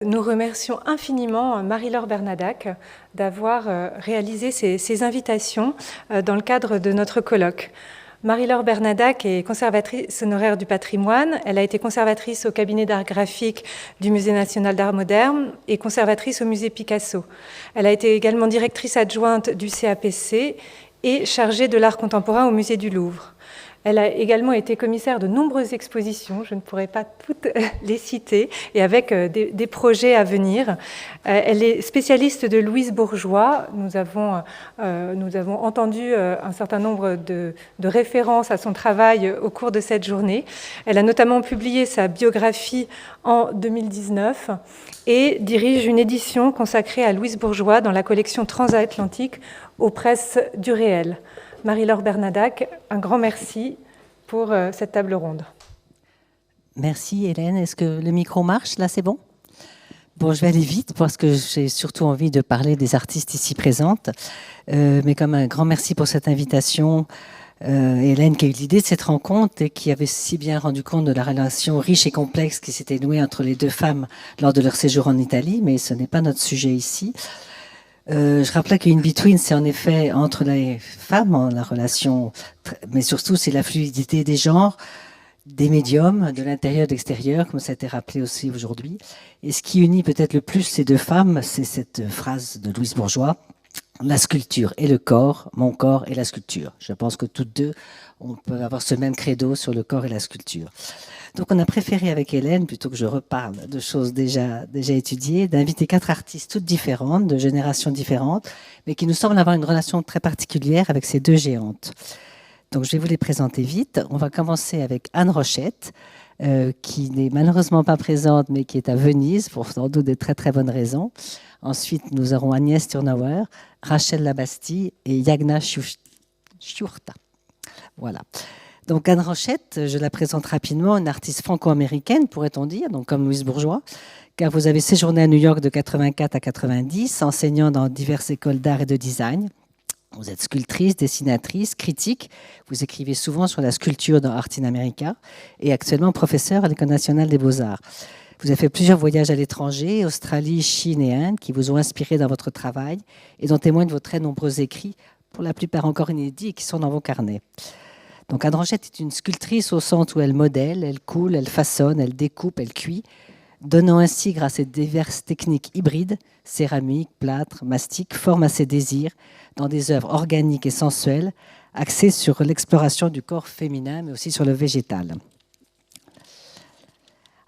Nous remercions infiniment Marie-Laure Bernadac d'avoir réalisé ces invitations dans le cadre de notre colloque. Marie-Laure Bernadac est conservatrice honoraire du patrimoine. Elle a été conservatrice au cabinet d'art graphique du Musée national d'art moderne et conservatrice au musée Picasso. Elle a été également directrice adjointe du CAPC et chargée de l'art contemporain au musée du Louvre. Elle a également été commissaire de nombreuses expositions, je ne pourrais pas toutes les citer, et avec des projets à venir. Elle est spécialiste de Louise Bourgeois. Nous avons entendu un certain nombre de références à son travail au cours de cette journée. Elle a notamment publié sa biographie en 2019 et dirige une édition consacrée à Louise Bourgeois dans la collection transatlantique aux presses du réel. Marie-Laure Bernadac, un grand merci pour cette table ronde. Merci Hélène. Est-ce que le micro marche? Là, c'est bon? Bon, je vais aller vite parce que j'ai surtout envie de parler des artistes ici présentes. Mais comme un grand merci pour cette invitation, Hélène qui a eu l'idée de cette rencontre et qui avait si bien rendu compte de la relation riche et complexe qui s'était nouée entre les deux femmes lors de leur séjour en Italie, mais ce n'est pas notre sujet ici. Je rappelais qu'In Between, c'est en effet entre les femmes, la relation, mais surtout c'est la fluidité des genres, des médiums, de l'intérieur et de l'extérieur, comme ça a été rappelé aussi aujourd'hui. Et ce qui unit peut-être le plus ces deux femmes, c'est cette phrase de Louise Bourgeois, la sculpture et le corps, mon corps et la sculpture. Je pense que toutes deux, on peut avoir ce même credo sur le corps et la sculpture. Donc on a préféré avec Hélène, plutôt que je reparle de choses déjà étudiées, d'inviter 4 artistes toutes différentes, de générations différentes, mais qui nous semblent avoir une relation très particulière avec ces deux géantes. Donc je vais vous les présenter vite. On va commencer avec Anne Rochette, qui n'est malheureusement pas présente, mais qui est à Venise, pour sans doute de très très bonnes raisons. Ensuite, nous aurons Agnès Turnauer, Rachel Labastille et Jagna Sciurta. Voilà. Donc Anne Rochette, je la présente rapidement, une artiste franco-américaine, pourrait-on dire, donc comme Louise Bourgeois, car vous avez séjourné à New York de 84 à 90, enseignant dans diverses écoles d'art et de design. Vous êtes sculptrice, dessinatrice, critique. Vous écrivez souvent sur la sculpture dans Art in America et actuellement professeur à l'École nationale des beaux-arts. Vous avez fait plusieurs voyages à l'étranger, Australie, Chine et Inde, qui vous ont inspiré dans votre travail et dont témoignent vos très nombreux écrits, pour la plupart encore inédits et qui sont dans vos carnets. Donc Anne Rochette est une sculptrice au sens où elle modèle, elle coule, elle façonne, elle découpe, elle cuit, donnant ainsi, grâce à diverses techniques hybrides, céramique, plâtre, mastic, forme à ses désirs dans des œuvres organiques et sensuelles, axées sur l'exploration du corps féminin, mais aussi sur le végétal.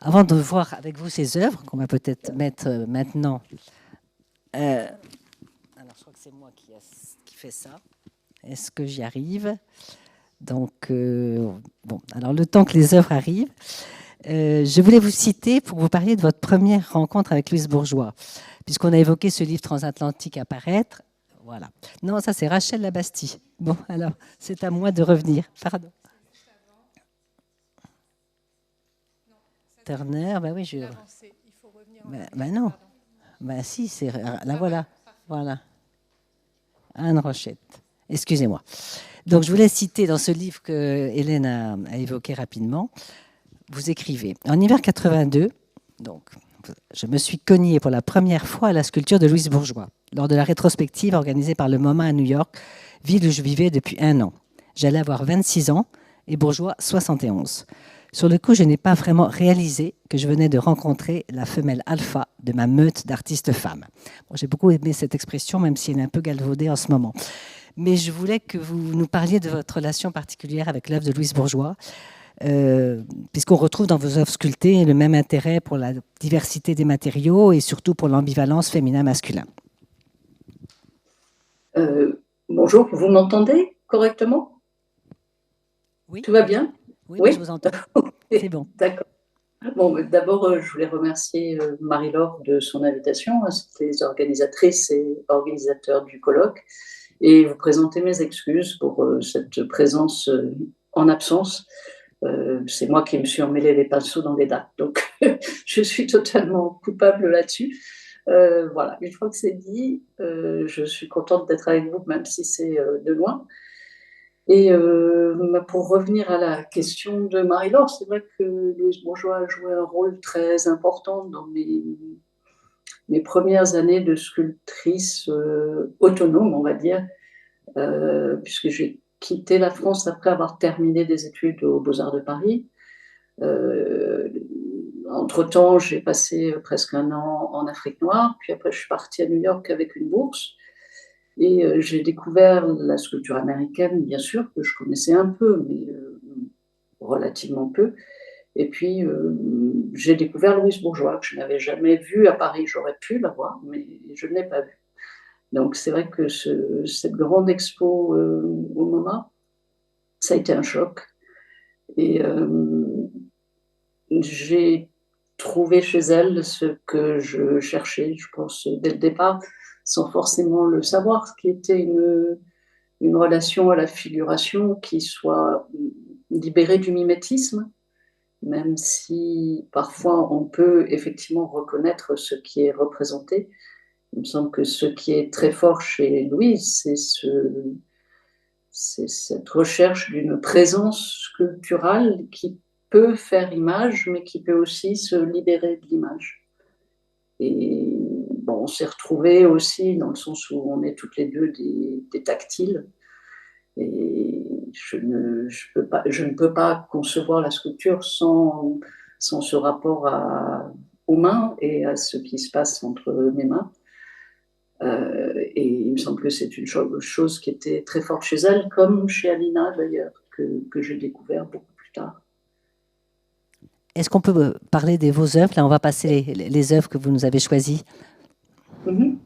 Avant de voir avec vous ces œuvres, qu'on va peut-être mettre maintenant... alors, je crois que c'est moi qui fais ça. Est-ce que j'y arrive ? Donc, bon, alors le temps que les œuvres arrivent, je voulais vous citer pour vous parler de votre première rencontre avec Louise Bourgeois, puisqu'on a évoqué ce livre transatlantique à paraître. Voilà. Non, ça c'est Rachel Labastille. Bon, alors, c'est à moi de revenir. Pardon. Turner, ben oui, je... Ben non. Ben si, c'est... La voilà. Voilà. Anne Rochette. Excusez-moi. Donc, je voulais citer dans ce livre que Hélène a évoqué rapidement. Vous écrivez « En hiver 82, donc, je me suis cognée pour la première fois à la sculpture de Louise Bourgeois, lors de la rétrospective organisée par le MoMA à New York, ville où je vivais depuis 1 an. J'allais avoir 26 ans et Bourgeois 71. Sur le coup, je n'ai pas vraiment réalisé que je venais de rencontrer la femelle alpha de ma meute d'artistes femmes. Bon, j'ai beaucoup aimé cette expression, même si elle est un peu galvaudée en ce moment. Mais je voulais que vous nous parliez de votre relation particulière avec l'œuvre de Louise Bourgeois, puisqu'on retrouve dans vos œuvres sculptées le même intérêt pour la diversité des matériaux et surtout pour l'ambivalence féminin-masculin. Bonjour, vous m'entendez correctement? Oui. Tout va bien? Oui, je vous entends. C'est bon. D'accord. Bon, d'abord, je voulais remercier Marie-Laure de son invitation, ainsi que les organisatrices et organisateurs du colloque, et vous présenter mes excuses pour cette présence en absence. C'est moi qui me suis emmêlé les pinceaux dans les dates, donc je suis totalement coupable là-dessus. Voilà, une fois que c'est dit, je suis contente d'être avec vous, même si c'est de loin. Et pour revenir à la question de Marie-Laure, c'est vrai que Louise Bourgeois a joué un rôle très important dans mes mes premières années de sculptrice autonome, on va dire, puisque j'ai quitté la France après avoir terminé des études aux Beaux-Arts de Paris. Entre-temps, j'ai passé presque un an en Afrique noire, puis après je suis partie à New York avec une bourse, et j'ai découvert la sculpture américaine, bien sûr, que je connaissais un peu, mais relativement peu. Et puis, j'ai découvert Louise Bourgeois, que je n'avais jamais vue à Paris. J'aurais pu la voir, mais je ne l'ai pas vue. Donc, c'est vrai que cette grande expo au MoMA, ça a été un choc. Et j'ai trouvé chez elle ce que je cherchais, je pense, dès le départ, sans forcément le savoir, ce qui était une relation à la figuration qui soit libérée du mimétisme, même si parfois on peut effectivement reconnaître ce qui est représenté. Il me semble que ce qui est très fort chez Louise, c'est cette recherche d'une présence sculpturale qui peut faire image, mais qui peut aussi se libérer de l'image. Et bon, on s'est retrouvés aussi dans le sens où on est toutes les deux des tactiles. Et je ne peux pas concevoir la sculpture sans ce rapport aux mains et à ce qui se passe entre mes mains. Et il me semble que c'est une chose qui était très forte chez elle, comme chez Alina d'ailleurs, que j'ai découvert beaucoup plus tard. Est-ce qu'on peut parler de vos œuvres? Là, on va passer les œuvres que vous nous avez choisies. Mm-hmm.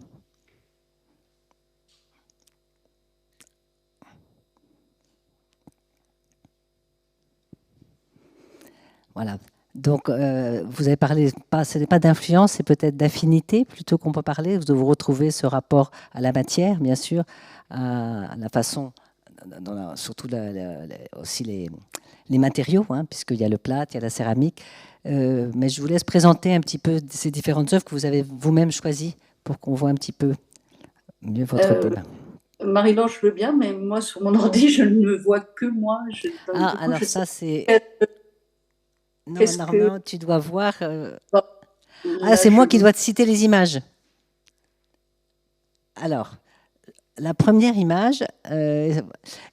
Voilà. Donc, vous avez parlé, ce n'est pas d'influence, c'est peut-être d'affinité plutôt qu'on peut parler. Vous retrouvez ce rapport à la matière, bien sûr, à la façon, surtout aussi les matériaux, hein, puisqu'il y a le plâtre, il y a la céramique. Mais je vous laisse présenter un petit peu ces différentes œuvres que vous avez vous-même choisies pour qu'on voit un petit peu mieux votre thème. Marie-Laure, je veux bien, mais moi, sur mon ordi, je ne me vois que moi. Alors ça, c'est... Non, normalement, tu dois voir... c'est moi qui dois te citer les images. Alors, la première image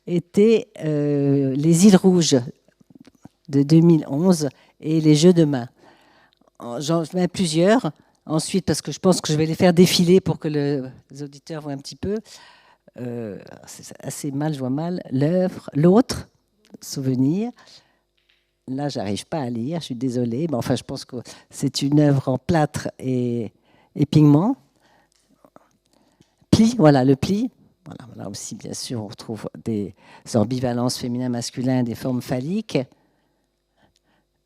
était les îles Rouges de 2011 et les Jeux de main. J'en mets plusieurs. Ensuite, parce que je pense que je vais les faire défiler pour que les auditeurs voient un petit peu. C'est assez mal, je vois mal. L'autre, souvenir. Là, j'arrive pas à lire, je suis désolée. Mais enfin, je pense que c'est une œuvre en plâtre et pigment. Pli, voilà, le pli. Voilà, là aussi, bien sûr, on retrouve des ambivalences féminin-masculin, des formes phalliques,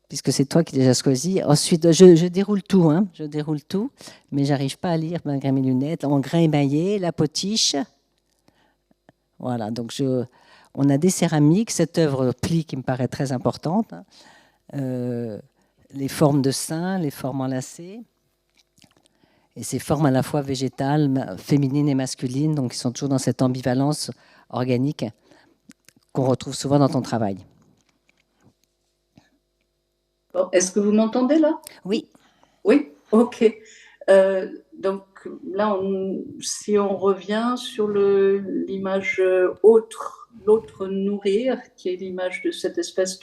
puisque c'est toi qui l'as déjà choisi. Ensuite, je déroule tout, hein, je déroule tout, mais j'arrive pas à lire malgré mes lunettes. En grain émaillé, la potiche. Voilà, donc on a des céramiques, cette œuvre pli qui me paraît très importante, hein, les formes de seins, les formes enlacées, et ces formes à la fois végétales, féminines et masculines, donc qui sont toujours dans cette ambivalence organique qu'on retrouve souvent dans ton travail. Bon, est-ce que vous m'entendez là? Oui. Oui, ok. Donc là, si on revient sur l'image autre, l'autre nourrir, qui est l'image de cette espèce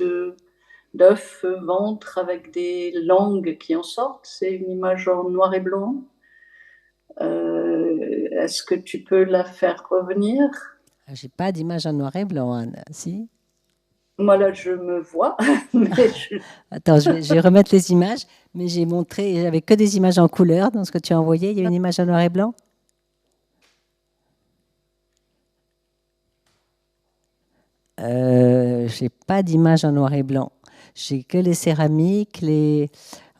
d'œuf ventre avec des langues qui en sortent, c'est une image en noir et blanc. Est-ce que tu peux la faire revenir? J'ai pas d'image en noir et blanc, Anne. Si? Moi, là, je me vois. Attends, je vais remettre les images, mais j'ai montré, il n'y avait que des images en couleur dans ce que tu as envoyé. Il y a une image en noir et blanc? J'ai pas d'image en noir et blanc. J'ai que les céramiques,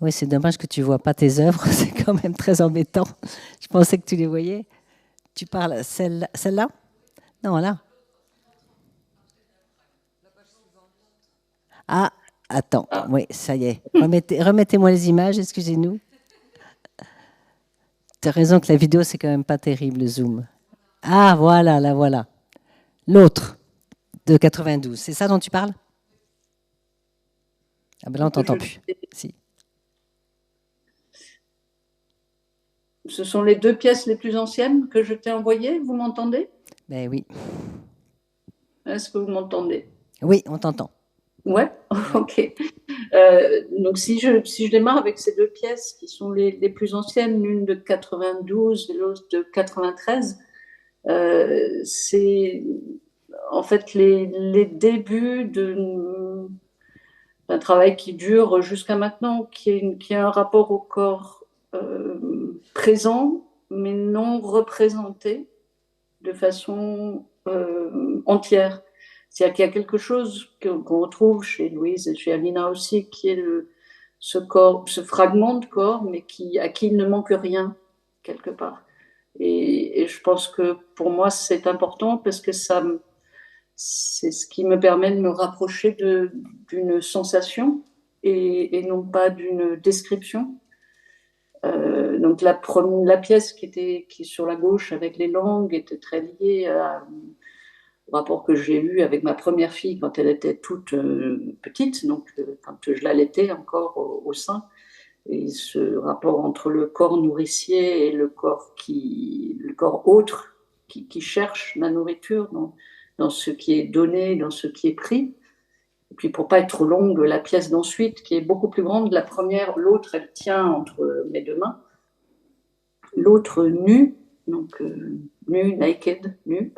Oui, c'est dommage que tu vois pas tes œuvres, c'est quand même très embêtant. Je pensais que tu les voyais. Tu parles celle-là? Non, là. Ah, attends, oui, ça y est. Remettez-moi les images, excusez-nous. Tu as raison que la vidéo, c'est quand même pas terrible, le zoom. Ah, voilà, la voilà. L'autre, de 92, c'est ça dont tu parles? Ah ben là, on t'entend plus. Si. Ce sont les 2 pièces les plus anciennes que je t'ai envoyées. Vous m'entendez? Ben oui. Est-ce que vous m'entendez? Oui, on t'entend. Ouais, ok. Donc si je démarre avec ces 2 pièces qui sont les plus anciennes, l'une de 92 et l'autre de 93, c'est en fait les débuts d'un travail qui dure jusqu'à maintenant, qui a un rapport au corps présent, mais non représenté de façon entière. C'est-à-dire qu'il y a quelque chose qu'on retrouve chez Louise et chez Alina aussi, qui est ce corps, ce fragment de corps, mais à qui il ne manque rien, quelque part. Et je pense que pour moi, c'est important parce que c'est ce qui me permet de me rapprocher d'une sensation et non pas d'une description. Donc la pièce qui est sur la gauche avec les langues était très liée au rapport que j'ai eu avec ma première fille quand elle était toute petite, donc quand je l'allaitais encore au sein. Et ce rapport entre le corps nourricier et le corps autre qui cherche la nourriture dans ce qui est donné, dans ce qui est pris. Et puis pour pas être trop longue, la pièce d'ensuite qui est beaucoup plus grande, la première, l'autre elle tient entre mes 2 mains, l'autre nue, donc nue, naked, nue,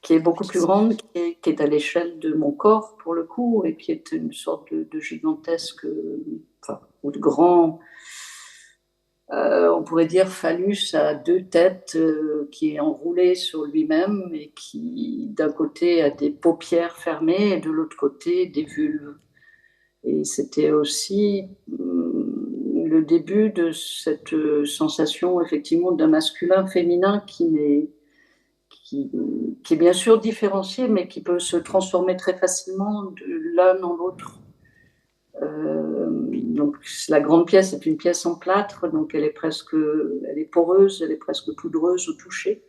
qui est beaucoup plus grande, qui est à l'échelle de mon corps pour le coup, et qui est une sorte de gigantesque, ou de grand, on pourrait dire phallus à 2 têtes, qui est enroulé sur lui-même et qui d'un côté a des paupières fermées et de l'autre côté des vulves. Et c'était aussi le début de cette sensation effectivement d'un masculin féminin qui est bien sûr différencié, mais qui peut se transformer très facilement de l'un en l'autre. Donc la grande pièce est une pièce en plâtre, donc elle est poreuse, elle est presque poudreuse au toucher.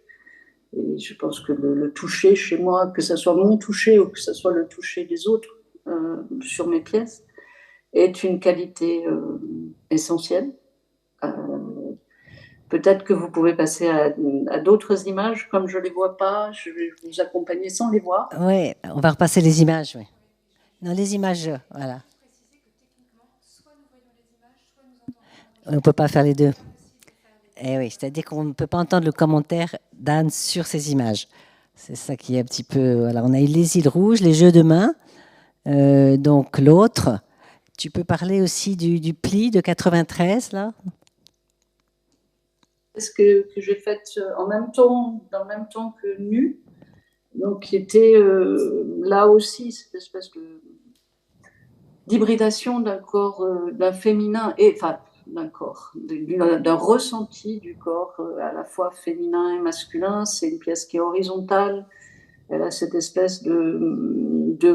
Et je pense que le toucher chez moi, que ce soit mon toucher ou que ce soit le toucher des autres sur mes pièces, est une qualité essentielle. Peut-être que vous pouvez passer à d'autres images, comme je ne les vois pas, je vais vous accompagner sans les voir. Oui, on va repasser les images. Oui. Non, les images, voilà. On ne peut pas faire les deux. Eh oui, c'est-à-dire qu'on ne peut pas entendre le commentaire d'Anne sur ces images. C'est ça qui est un petit peu... Voilà, on a eu les îles rouges, les jeux de main. Donc l'autre. Tu peux parler aussi du pli de 93, là? Ce que j'ai fait dans le même temps que nu, donc qui était là aussi cette espèce d'hybridation d'un corps, d'un féminin, d'un corps, d'un ressenti du corps à la fois féminin et masculin. C'est une pièce qui est horizontale. Elle a cette espèce de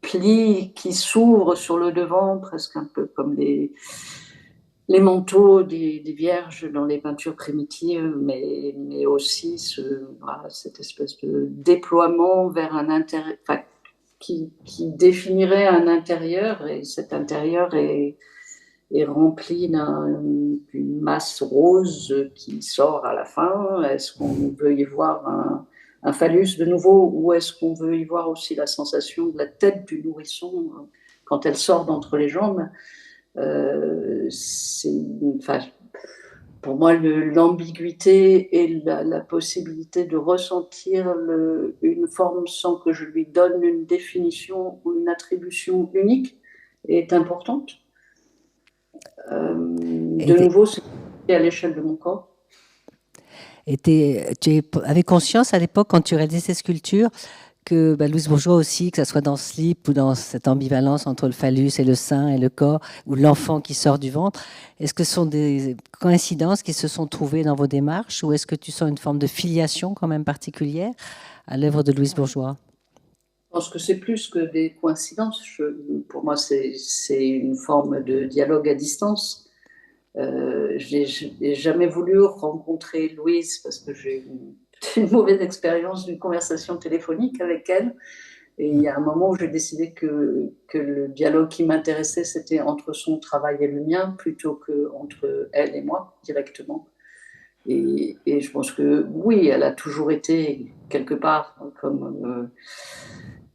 pli qui s'ouvre sur le devant, presque un peu comme les manteaux des vierges dans les peintures primitives, mais aussi cette espèce de déploiement vers un intérieur, qui définirait un intérieur, et cet intérieur est rempli d'une masse rose qui sort à la fin. Est-ce qu'on veut y voir un phallus de nouveau, ou est-ce qu'on veut y voir aussi la sensation de la tête du nourrisson quand elle sort d'entre les jambes? Pour moi, l'ambiguïté et la possibilité de ressentir une forme sans que je lui donne une définition ou une attribution unique est importante. De nouveau, c'est à l'échelle de mon corps. Et tu avais conscience à l'époque, quand tu réalisais ces sculptures, que Louise Bourgeois aussi, que ce soit dans Slip ou dans cette ambivalence entre le phallus et le sein et le corps, ou l'enfant qui sort du ventre, est-ce que ce sont des coïncidences qui se sont trouvées dans vos démarches, ou est-ce que tu sens une forme de filiation quand même particulière à l'œuvre de Louise Bourgeois? Je pense que c'est plus que des coïncidences. Pour moi, c'est une forme de dialogue à distance. Je n'ai jamais voulu rencontrer Louise parce que j'ai une mauvaise expérience d'une conversation téléphonique avec elle. Et il y a un moment où j'ai décidé que le dialogue qui m'intéressait, c'était entre son travail et le mien, plutôt qu'entre elle et moi directement. Et je pense que oui, elle a toujours été quelque part comme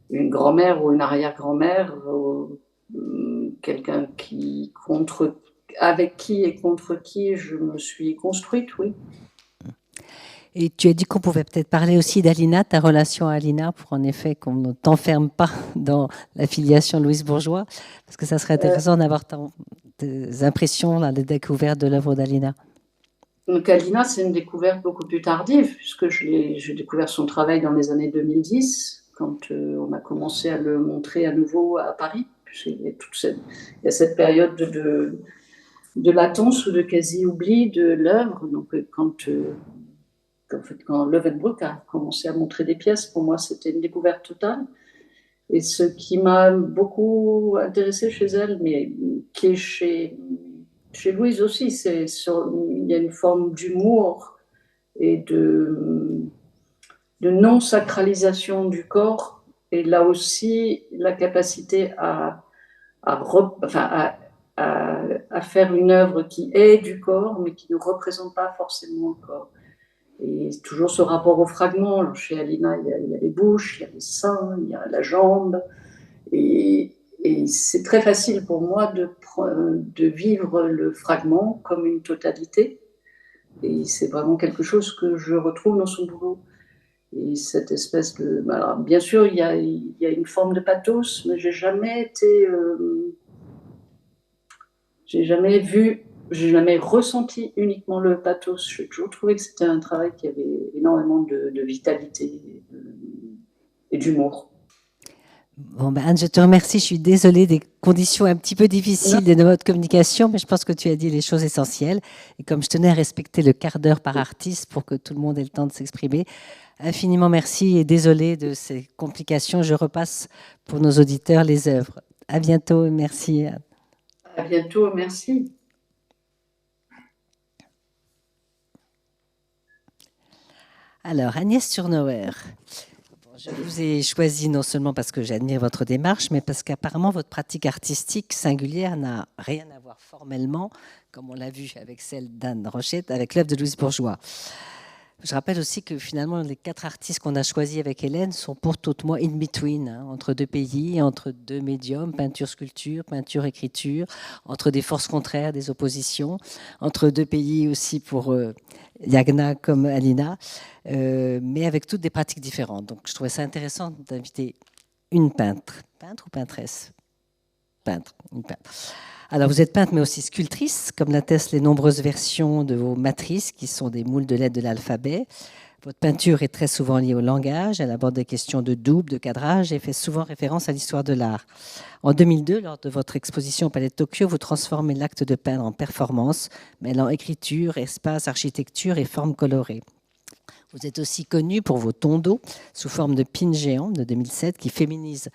une grand-mère ou une arrière-grand-mère, quelqu'un avec qui et contre qui je me suis construite, oui. Et tu as dit qu'on pouvait peut-être parler aussi d'Alina, ta relation à Alina, pour en effet qu'on ne t'enferme pas dans la filiation Louise Bourgeois, parce que ça serait intéressant d'avoir tes impressions, des découvertes de l'œuvre d'Alina. Donc Alina, c'est une découverte beaucoup plus tardive, puisque j'ai découvert son travail dans les années 2010, quand on a commencé à le montrer à nouveau à Paris. Il y a cette période de latence ou de quasi-oubli de l'œuvre. Donc quand Loewenbruck a commencé à montrer des pièces, pour moi, c'était une découverte totale. Et ce qui m'a beaucoup intéressée chez elle, mais qui est chez Louise aussi, il y a une forme d'humour et de non-sacralisation du corps. Et là aussi, la capacité à faire une œuvre qui est du corps, mais qui ne représente pas forcément le corps. Et toujours ce rapport au fragment. Alors chez Alina, il y a les bouches, il y a les seins, il y a la jambe. Et c'est très facile pour moi de vivre le fragment comme une totalité. Et c'est vraiment quelque chose que je retrouve dans son boulot. Et cette espèce de... Alors, bien sûr, il y a une forme de pathos, mais j'ai jamais ressenti uniquement le pathos. J'ai toujours trouvé que c'était un travail qui avait énormément de vitalité et d'humour. Bon, ben Anne, je te remercie. Je suis désolée des conditions un petit peu difficiles de notre communication, mais je pense que tu as dit les choses essentielles. Et comme je tenais à respecter le quart d'heure par artiste pour que tout le monde ait le temps de s'exprimer, infiniment merci et désolée de ces complications. Je repasse pour nos auditeurs les œuvres. À bientôt et merci. À bientôt, merci. Alors, Agnès Turnauer, je vous ai choisi non seulement parce que j'admire votre démarche, mais parce qu'apparemment votre pratique artistique singulière n'a rien à voir formellement, comme on l'a vu avec celle d'Anne Rochette, avec l'œuvre de Louise Bourgeois. Je rappelle aussi que finalement, les 4 artistes qu'on a choisis avec Hélène sont pour tout moi in between, hein, entre 2 pays, entre 2 médiums, peinture-sculpture, peinture-écriture, entre des forces contraires, des oppositions, entre 2 pays aussi pour Yagna comme Alina, mais avec toutes des pratiques différentes. Donc je trouvais ça intéressant d'inviter une peintre ou peintresse, une peintre. Alors, vous êtes peintre, mais aussi sculptrice, comme l'attestent les nombreuses versions de vos matrices, qui sont des moules de lettres de l'alphabet. Votre peinture est très souvent liée au langage. Elle aborde des questions de double, de cadrage et fait souvent référence à l'histoire de l'art. En 2002, lors de votre exposition au Palais de Tokyo, vous transformez l'acte de peindre en performance, mêlant écriture, espace, architecture et formes colorées. Vous êtes aussi connu pour vos tondos sous forme de pin géant de 2007 qui féminisent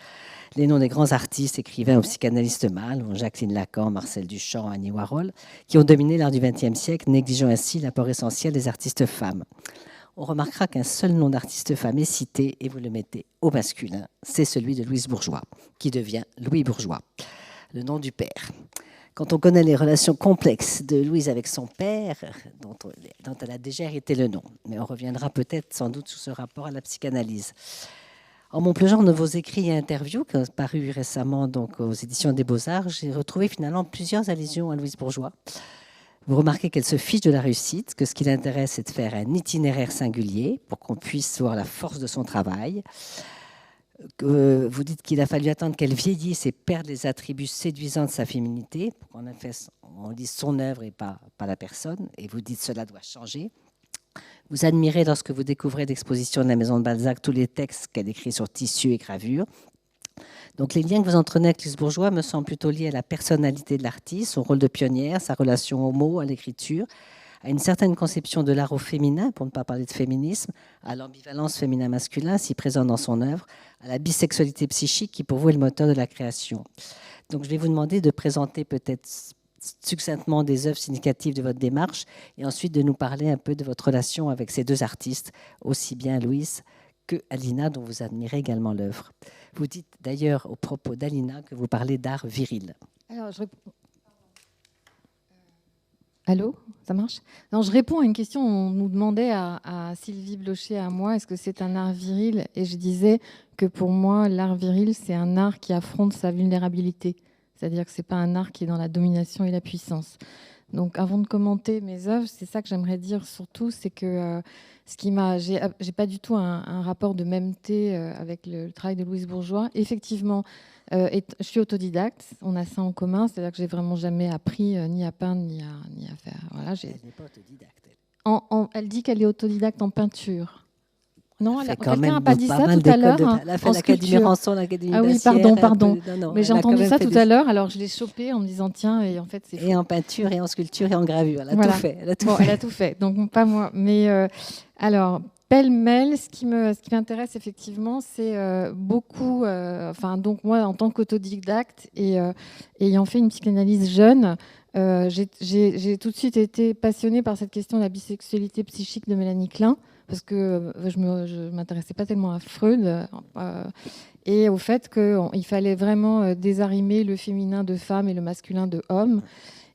les noms des grands artistes, écrivains ou psychanalystes mâles, Jacqueline Lacan, Marcel Duchamp, Annie Warhol, qui ont dominé l'art du XXe siècle, négligeant ainsi l'apport essentiel des artistes femmes. On remarquera qu'un seul nom d'artiste femme est cité et vous le mettez au masculin. C'est celui de Louise Bourgeois, qui devient Louis Bourgeois, le nom du père. Quand on connaît les relations complexes de Louise avec son père, dont elle a déjà hérité le nom, mais on reviendra peut-être sans doute sur ce rapport à la psychanalyse. En mon plongeant de vos écrits et interviews, parus récemment donc, aux éditions des Beaux-Arts, j'ai retrouvé finalement plusieurs allusions à Louise Bourgeois. Vous remarquez qu'elle se fiche de la réussite, que ce qui l'intéresse, c'est de faire un itinéraire singulier pour qu'on puisse voir la force de son travail. Vous dites qu'il a fallu attendre qu'elle vieillisse et perde les attributs séduisants de sa féminité pour qu'on on lise son œuvre et pas la personne. Et vous dites cela doit changer. Vous admirez, lorsque vous découvrez l'exposition de la Maison de Balzac, tous les textes qu'elle écrit sur tissu et gravure. Donc les liens que vous entretenez avec Louise Bourgeois me semblent plutôt liés à la personnalité de l'artiste, son rôle de pionnière, sa relation au mot, à l'écriture, à une certaine conception de l'art au féminin, pour ne pas parler de féminisme, à l'ambivalence féminin-masculin si présente dans son œuvre, à la bisexualité psychique qui pour vous est le moteur de la création. Donc je vais vous demander de présenter peut-être succinctement des œuvres significatives de votre démarche et ensuite de nous parler un peu de votre relation avec ces 2 artistes, aussi bien Louise que Alina, dont vous admirez également l'œuvre. Vous dites d'ailleurs au propos d'Alina que vous parlez d'art viril. Alors, Allô, ça marche? Non, je réponds à une question. On nous demandait à Sylvie Blocher et à moi, est-ce que c'est un art viril? Et je disais que pour moi, l'art viril, c'est un art qui affronte sa vulnérabilité. C'est-à-dire que c'est pas un art qui est dans la domination et la puissance. Donc, avant de commenter mes œuvres, c'est ça que j'aimerais dire surtout, c'est que j'ai pas du tout un rapport de mêmeté avec le travail de Louise Bourgeois. Effectivement, je suis autodidacte, on a ça en commun, c'est-à-dire que j'ai vraiment jamais appris ni à peindre ni à faire. Voilà, Elle n'est pas autodidacte. elle dit qu'elle est autodidacte en peinture. Non, quelqu'un n'a pas dit ça tout à l'heure. Elle a fait l'Académie Ranson, l'Académie Ah oui, Bassière. pardon. Non, mais j'ai entendu ça tout à l'heure, alors je l'ai chopé en me disant tiens, et en fait c'est faux. Et en peinture, et en sculpture, et en gravure. Elle a tout fait. Elle a tout fait, donc pas moi. Mais alors, pêle-mêle, ce qui m'intéresse effectivement, c'est beaucoup... donc moi, en tant qu'autodidacte et ayant fait une psychanalyse jeune, j'ai tout de suite été passionnée par cette question de la bisexualité psychique de Mélanie Klein, parce que je ne m'intéressais pas tellement à Freud et au fait qu'il fallait vraiment désarimer le féminin de femme et le masculin de homme.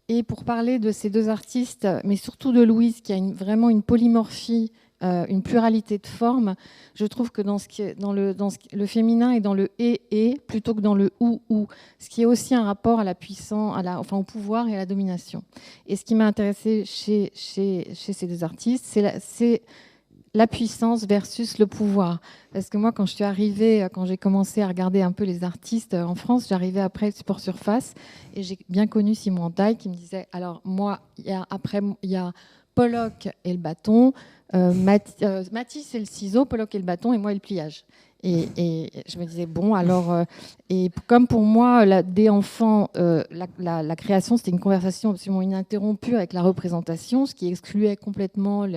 Et pour parler de ces deux artistes, mais surtout de Louise, qui a vraiment une polymorphie, une pluralité de formes, je trouve que le féminin est dans le et plutôt que dans le ou, ce qui est aussi un rapport à la puissance, au pouvoir et à la domination. Et ce qui m'a intéressée chez ces deux artistes, c'est la puissance versus le pouvoir. Parce que moi, quand j'ai commencé à regarder un peu les artistes en France, j'arrivais après Sport Surface et j'ai bien connu Simon Antaille qui me disait, alors moi, il y a Pollock et le bâton, Matisse et le ciseau, Pollock et le bâton et moi et le pliage. Et je me disais, bon, alors... et comme pour moi, dès enfant, la création, c'était une conversation absolument ininterrompue avec la représentation, ce qui excluait complètement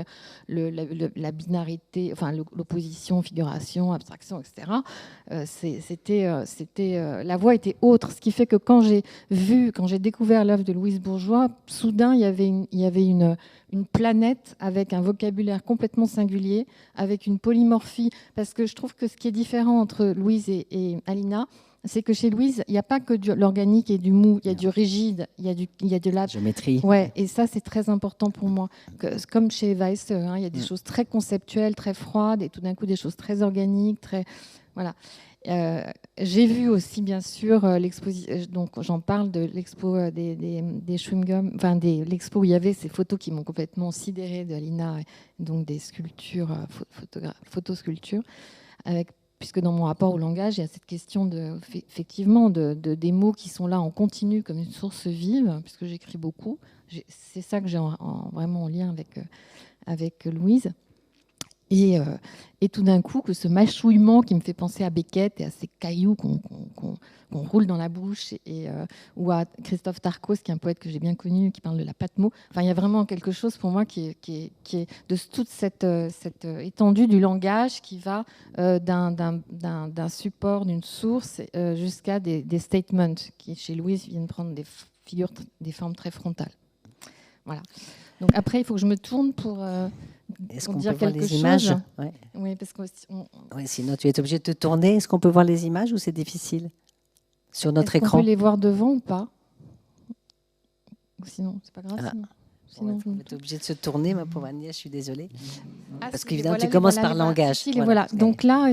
la binarité, enfin l'opposition, figuration, abstraction, etc. La voie était autre, ce qui fait que quand j'ai découvert l'œuvre de Louise Bourgeois, soudain, il y avait une planète avec un vocabulaire complètement singulier, avec une polymorphie, parce que je trouve que ce qui est différent entre Louise et Alina, c'est que chez Louise, il n'y a pas que de l'organique et du mou, il y a du rigide, il y a de la géométrie. Ouais, et ça, c'est très important pour moi. Comme chez Weiss, il y a des choses très conceptuelles, très froides, et tout d'un coup, des choses très organiques, très... Voilà. J'ai vu aussi, bien sûr, l'exposition. Donc, j'en parle de l'expo des chewing-gums, enfin, l'expo où il y avait ces photos qui m'ont complètement sidérée de Alina, donc des sculptures, photosculptures, puisque dans mon rapport au langage, il y a cette question effectivement des mots qui sont là en continu comme une source vive, puisque j'écris beaucoup. C'est ça que j'ai vraiment en lien avec Louise. Et tout d'un coup, que ce mâchouillement qui me fait penser à Beckett et à ces cailloux qu'on roule dans la bouche, ou à Christophe Tarkos, qui est un poète que j'ai bien connu, qui parle de la pâte mot. Enfin, il y a vraiment quelque chose pour moi qui est de toute cette étendue du langage qui va d'un support, d'une source, jusqu'à des statements qui, chez Louise, viennent prendre des formes très frontales. Voilà. Donc après, il faut que je me tourne pour dire quelque chose. Images Oui, parce que sinon tu es obligé de te tourner. Est-ce qu'on peut voir les images ou c'est difficile sur notre écran? On peut les voir devant ou pas? Sinon, c'est pas grave. Sinon, on est obligé de se tourner, ma pauvre Agnès, je suis désolée. Parce qu'évidemment, tu commences par langage. Voilà. Donc là,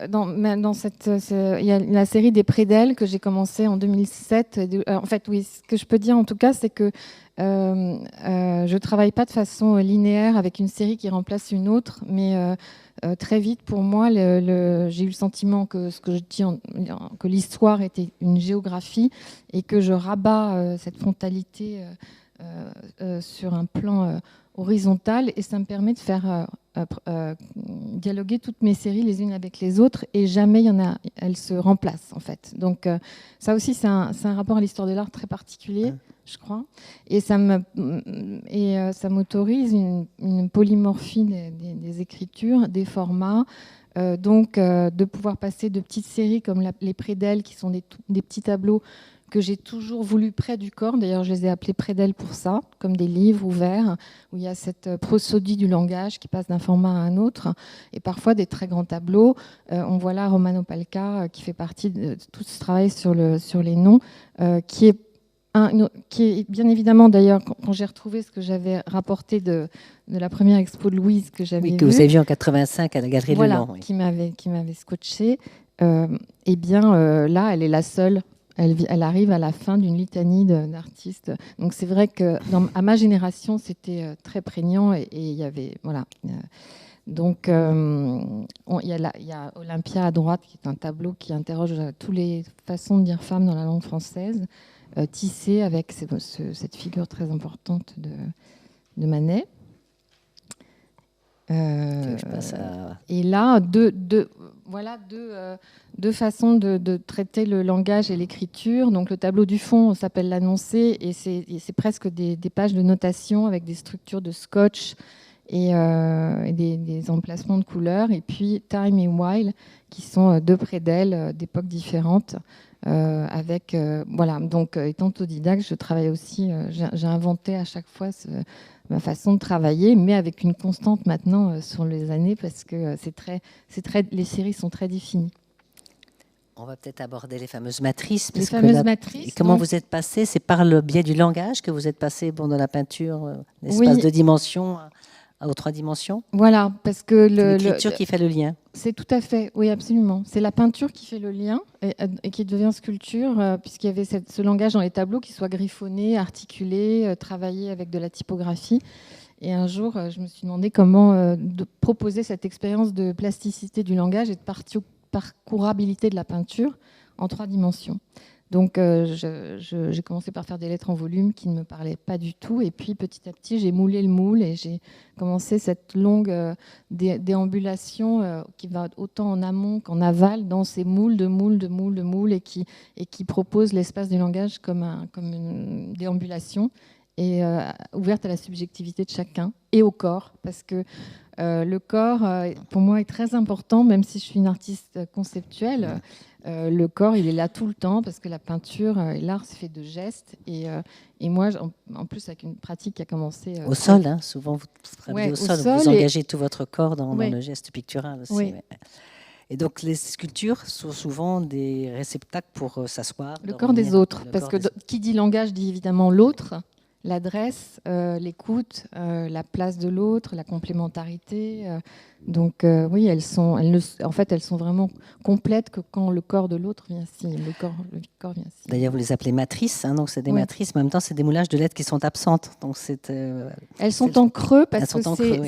dans cette, il y a la série des Prédelles que j'ai commencé en 2007. En fait, oui, ce que je peux dire en tout cas, c'est que je ne travaille pas de façon linéaire avec une série qui remplace une autre, mais très vite, pour moi, j'ai eu le sentiment que ce que je dis, que l'histoire était une géographie et que je rabats cette frontalité sur un plan horizontal, et ça me permet de faire dialoguer toutes mes séries les unes avec les autres, et jamais elles se remplacent en fait. Donc ça aussi, c'est un rapport à l'histoire de l'art très particulier, je crois, et ça m'autorise une polymorphie des écritures, des formats, de pouvoir passer de petites séries comme les Prédelles, qui sont des petits tableaux que j'ai toujours voulu près du corps. D'ailleurs, je les ai appelés Prédelles pour ça, comme des livres ouverts, où il y a cette prosodie du langage qui passe d'un format à un autre, et parfois des très grands tableaux. On voit là Romano Palca, qui fait partie de tout ce travail sur les noms, qui est qui est bien évidemment, d'ailleurs, quand j'ai retrouvé ce que j'avais rapporté de la première expo de Louise que j'avais vue. Que vous avez vu en 85 à la Galerie voilà, Le Long. Oui. qui m'avait scotché. Eh bien, là, elle est la seule. Elle arrive à la fin d'une litanie d'artistes. Donc c'est vrai que à ma génération, c'était très prégnant et il y avait voilà. Donc il y a Olympia à droite qui est un tableau qui interroge toutes les façons de dire femme dans la langue française, tissé avec cette figure très importante de Manet. Et là, deux façons de traiter le langage et l'écriture. Donc le tableau du fond s'appelle l'annoncé et c'est presque des pages de notation avec des structures de scotch et des emplacements de couleurs. Et puis Time et While qui sont deux près d'elle, d'époques différentes. Voilà. Donc étant autodidacte, je travaille aussi. J'ai inventé à chaque fois ma façon de travailler, mais avec une constante maintenant sur les années parce que les séries sont très définies. On va peut-être aborder les fameuses matrices. Les fameuses matrices. Comment vous êtes passé? C'est par le biais du langage que vous êtes passé dans la peinture, l'espace de dimension aux 3 dimensions? Voilà, parce que c'est l'écriture qui fait le lien. C'est tout à fait, oui, absolument. C'est la peinture qui fait le lien et qui devient sculpture, puisqu'il y avait ce langage dans les tableaux qui soit griffonné, articulé, travaillé avec de la typographie. Et un jour, je me suis demandé comment proposer cette expérience de plasticité du langage et de parcourabilité de la peinture en 3 dimensions. Donc, j'ai commencé par faire des lettres en volume qui ne me parlaient pas du tout. Et puis, petit à petit, j'ai moulé le moule et j'ai commencé cette longue déambulation qui va autant en amont qu'en aval dans ces moules de moules et qui propose l'espace du langage comme une déambulation et ouverte à la subjectivité de chacun et au corps. Parce que le corps, pour moi, est très important, même si je suis une artiste conceptuelle. Le corps, il est là tout le temps parce que la peinture et l'art, c'est fait de gestes. Et moi, en plus, avec une pratique qui a commencé... au sol, hein, souvent, vous travaillez au sol. Vous engagez tout votre corps dans le geste pictural aussi. Oui. Ouais. Et donc, les sculptures sont souvent des réceptacles pour s'asseoir. Le corps des autres. Parce que qui dit langage dit évidemment l'autre. L'adresse, l'écoute, la place de l'autre, la complémentarité. Donc oui, elles sont vraiment complètes que quand le corps de l'autre vient signer. Le corps vient signer. D'ailleurs, vous les appelez matrices, hein, donc c'est des matrices, mais en même temps, c'est des moulages de lettres qui sont absentes. Donc elles sont en creux parce que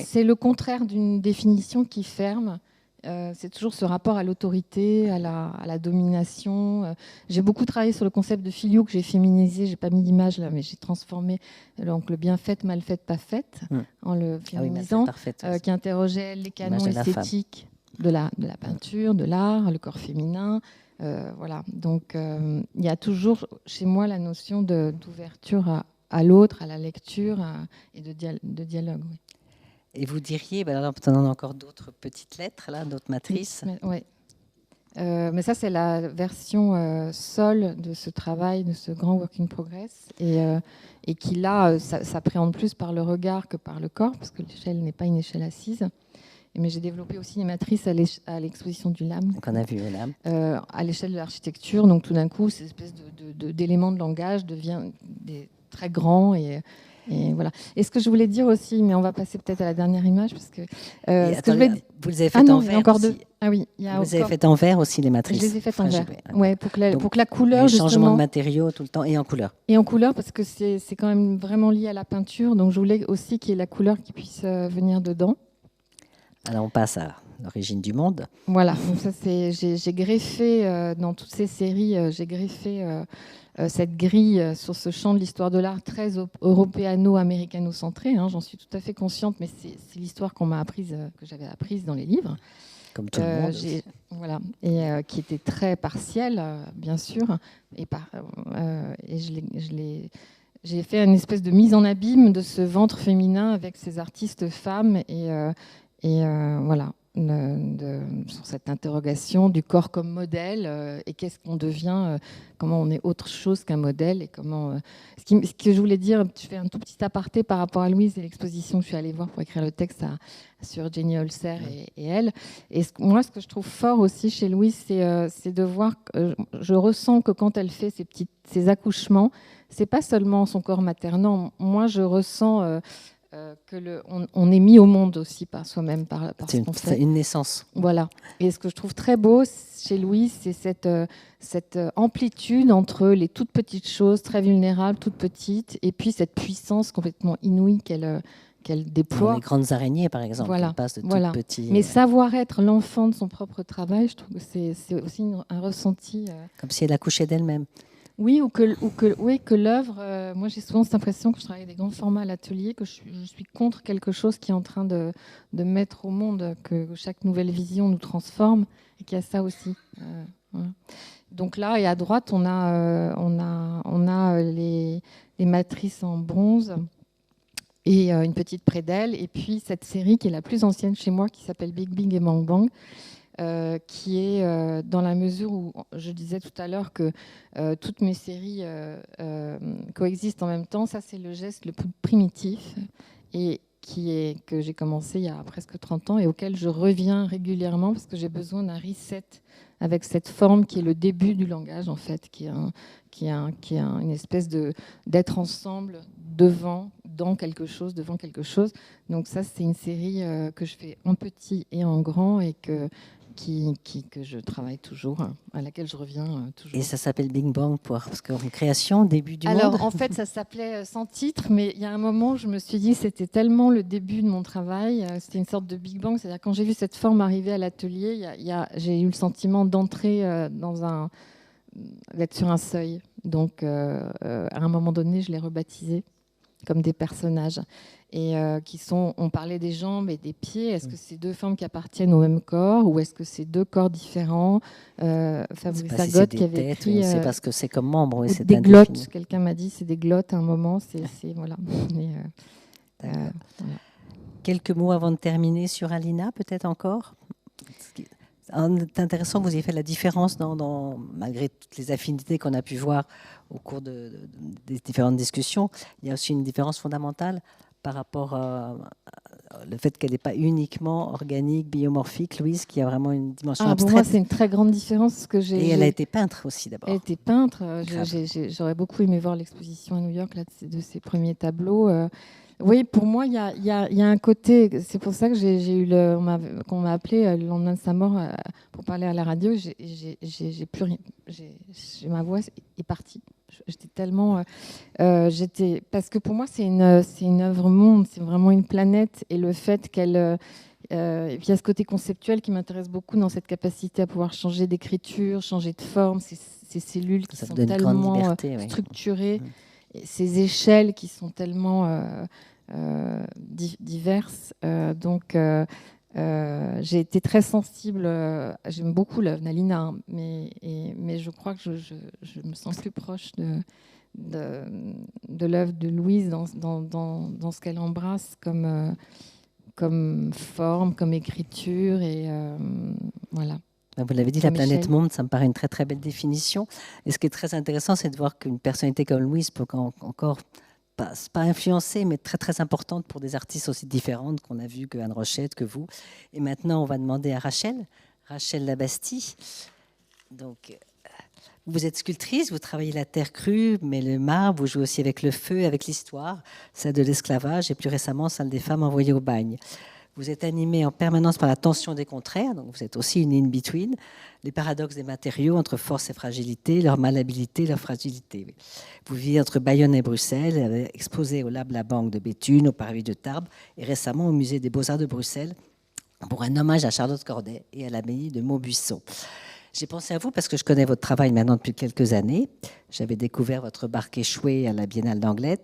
c'est le contraire d'une définition qui ferme. C'est toujours ce rapport à l'autorité, à la domination. J'ai beaucoup travaillé sur le concept de filio que j'ai féminisé. J'ai pas mis d'image là, mais j'ai transformé donc le bien fait, mal fait, pas fait en le féminisant, qui interrogeait les canons esthétiques de la peinture, de l'art, le corps féminin. Voilà. Donc il y a toujours chez moi la notion d'ouverture à l'autre, à la lecture et de dialogue. Oui. Et vous diriez, alors on en a encore d'autres petites lettres, là, d'autres matrices. Oui. Mais ça, c'est la version sol de ce travail, de ce grand work in progress. Et qui, là, s'appréhende plus par le regard que par le corps, parce que l'échelle n'est pas une échelle assise. Mais j'ai développé aussi les matrices à l'exposition du LAM. Donc on a vu le LAM. À l'échelle de l'architecture. Donc tout d'un coup, cette espèce d'élément de langage devient très grand et voilà. Et ce que je voulais dire aussi, mais on va passer peut-être à la dernière image, parce que, vous les avez faites en verre. Il y a encore aussi. deux. Ah oui, vous les avez faites en verre aussi, les matrices. Je les ai faites en verre. Ouais, pour que la couleur, justement. Changement de matériaux tout le temps et en couleur. Et en couleur, parce que c'est quand même vraiment lié à la peinture. Donc je voulais aussi qu'il y ait la couleur qui puisse venir dedans. Alors on passe à l'origine du monde. Voilà. Donc ça, j'ai greffé dans toutes ces séries, j'ai greffé cette grille sur ce champ de l'histoire de l'art très européano-américano-centré. J'en suis tout à fait consciente, mais c'est l'histoire qu'on m'a apprise, que j'avais apprise dans les livres. Comme tout le monde. Voilà, et qui était très partielle, bien sûr. Et j'ai fait une espèce de mise en abîme de ce ventre féminin avec ces artistes femmes. Et voilà. sur cette interrogation du corps comme modèle et qu'est-ce qu'on devient, comment on est autre chose qu'un modèle et comment. Ce que je voulais dire, je fais un tout petit aparté par rapport à Louise et l'exposition que je suis allée voir pour écrire le texte sur Jenny Holzer et elle. Et moi, ce que je trouve fort aussi chez Louise, c'est de voir. Je ressens que quand elle fait ces accouchements, c'est pas seulement son corps maternant. Moi, je ressens on est mis au monde aussi par soi-même, par ce qu'on fait. C'est une naissance. Voilà. Et ce que je trouve très beau chez Louise, c'est cette amplitude entre les toutes petites choses, très vulnérables, toutes petites, et puis cette puissance complètement inouïe qu'elle déploie. Les grandes araignées, par exemple, voilà. elle passe de tout petit. Mais savoir être l'enfant de son propre travail, je trouve que c'est aussi un ressenti. Comme si elle accouchait d'elle-même. Oui, ou que l'œuvre, moi j'ai souvent cette impression que je travaille avec des grands formats à l'atelier, que je suis contre quelque chose qui est en train de mettre au monde, que chaque nouvelle vision nous transforme, et qu'il y a ça aussi. Voilà. Donc là, et à droite, on a les matrices en bronze et une petite près d'elle, et puis cette série qui est la plus ancienne chez moi, qui s'appelle Big Big et Bang Bang, qui est dans la mesure où je disais tout à l'heure que toutes mes séries coexistent en même temps. Ça, c'est le geste le plus primitif et que j'ai commencé il y a presque 30 ans et auquel je reviens régulièrement parce que j'ai besoin d'un reset avec cette forme qui est le début du langage, en fait, qui est une espèce d'être ensemble dans quelque chose, devant quelque chose. Donc ça, c'est une série que je fais en petit et en grand et que je travaille toujours, à laquelle je reviens toujours. Et ça s'appelle Big Bang parce qu'en création, début du monde. Alors, en fait, ça s'appelait sans titre, mais il y a un moment où je me suis dit que c'était tellement le début de mon travail, c'était une sorte de Big Bang, c'est-à-dire quand j'ai vu cette forme arriver à l'atelier, j'ai eu le sentiment d'entrer d'être sur un seuil. Donc, à un moment donné, je l'ai rebaptisé comme des personnages. Et on parlait des jambes et des pieds. Est-ce que c'est deux formes qui appartiennent au même corps ou est-ce que c'est deux corps différents? Fabrice Ergotte qui avait écrit... c'est parce que c'est comme membre. Oui, c'est des glottes, quelqu'un m'a dit, c'est des glottes à un moment. Voilà. Voilà. Quelques mots avant de terminer sur Alina, peut-être encore. C'est intéressant que vous ayez fait la différence malgré toutes les affinités qu'on a pu voir au cours des différentes discussions. Il y a aussi une différence fondamentale par rapport le fait qu'elle n'est pas uniquement organique, biomorphique, Louise, qui a vraiment une dimension abstraite. Pour moi, c'est une très grande différence. Et elle a été peintre aussi, d'abord. Elle était peintre. J'aurais beaucoup aimé voir l'exposition à New York de ses premiers tableaux. Oui, pour moi, il y a un côté... C'est pour ça que j'ai eu qu'on m'a appelé le lendemain de sa mort pour parler à la radio. J'ai plus rien. Ma voix est partie. J'étais tellement... parce que pour moi, c'est une œuvre monde, c'est vraiment une planète. Et le fait qu'elle... et puis il y a ce côté conceptuel qui m'intéresse beaucoup dans cette capacité à pouvoir changer d'écriture, changer de forme, ces cellules qui sont tellement structurées, et ces échelles qui sont tellement diverses. Donc j'ai été très sensible. J'aime beaucoup l'œuvre d'Alina, hein, mais je crois que je me sens plus proche de l'œuvre de Louise dans ce qu'elle embrasse comme forme, comme écriture. Et voilà. Vous l'avez dit, la planète monde, ça me paraît une très très belle définition. Et ce qui est très intéressant, c'est de voir qu'une personnalité comme Louise peut encore pas influencer, mais très très importante pour des artistes aussi différentes qu'on a vu que Anne Rochette, que vous. Et maintenant, on va demander à Rachel Labastie. Donc, vous êtes sculptrice, vous travaillez la terre crue, mais le marbre, vous jouez aussi avec le feu, avec l'histoire, celle de l'esclavage et plus récemment celle des femmes envoyées au bagne. Vous êtes animée en permanence par la tension des contraires, donc vous êtes aussi une in-between, les paradoxes des matériaux entre force et fragilité, leur malléabilité, leur fragilité. Vous vivez entre Bayonne et Bruxelles, exposé au Lab La Banque de Béthune, au Parvis de Tarbes et récemment au Musée des Beaux-Arts de Bruxelles pour un hommage à Charlotte Corday et à l'abbaye de Maubuisson. J'ai pensé à vous parce que je connais votre travail maintenant depuis quelques années. J'avais découvert votre barque échouée à la Biennale d'Anglet.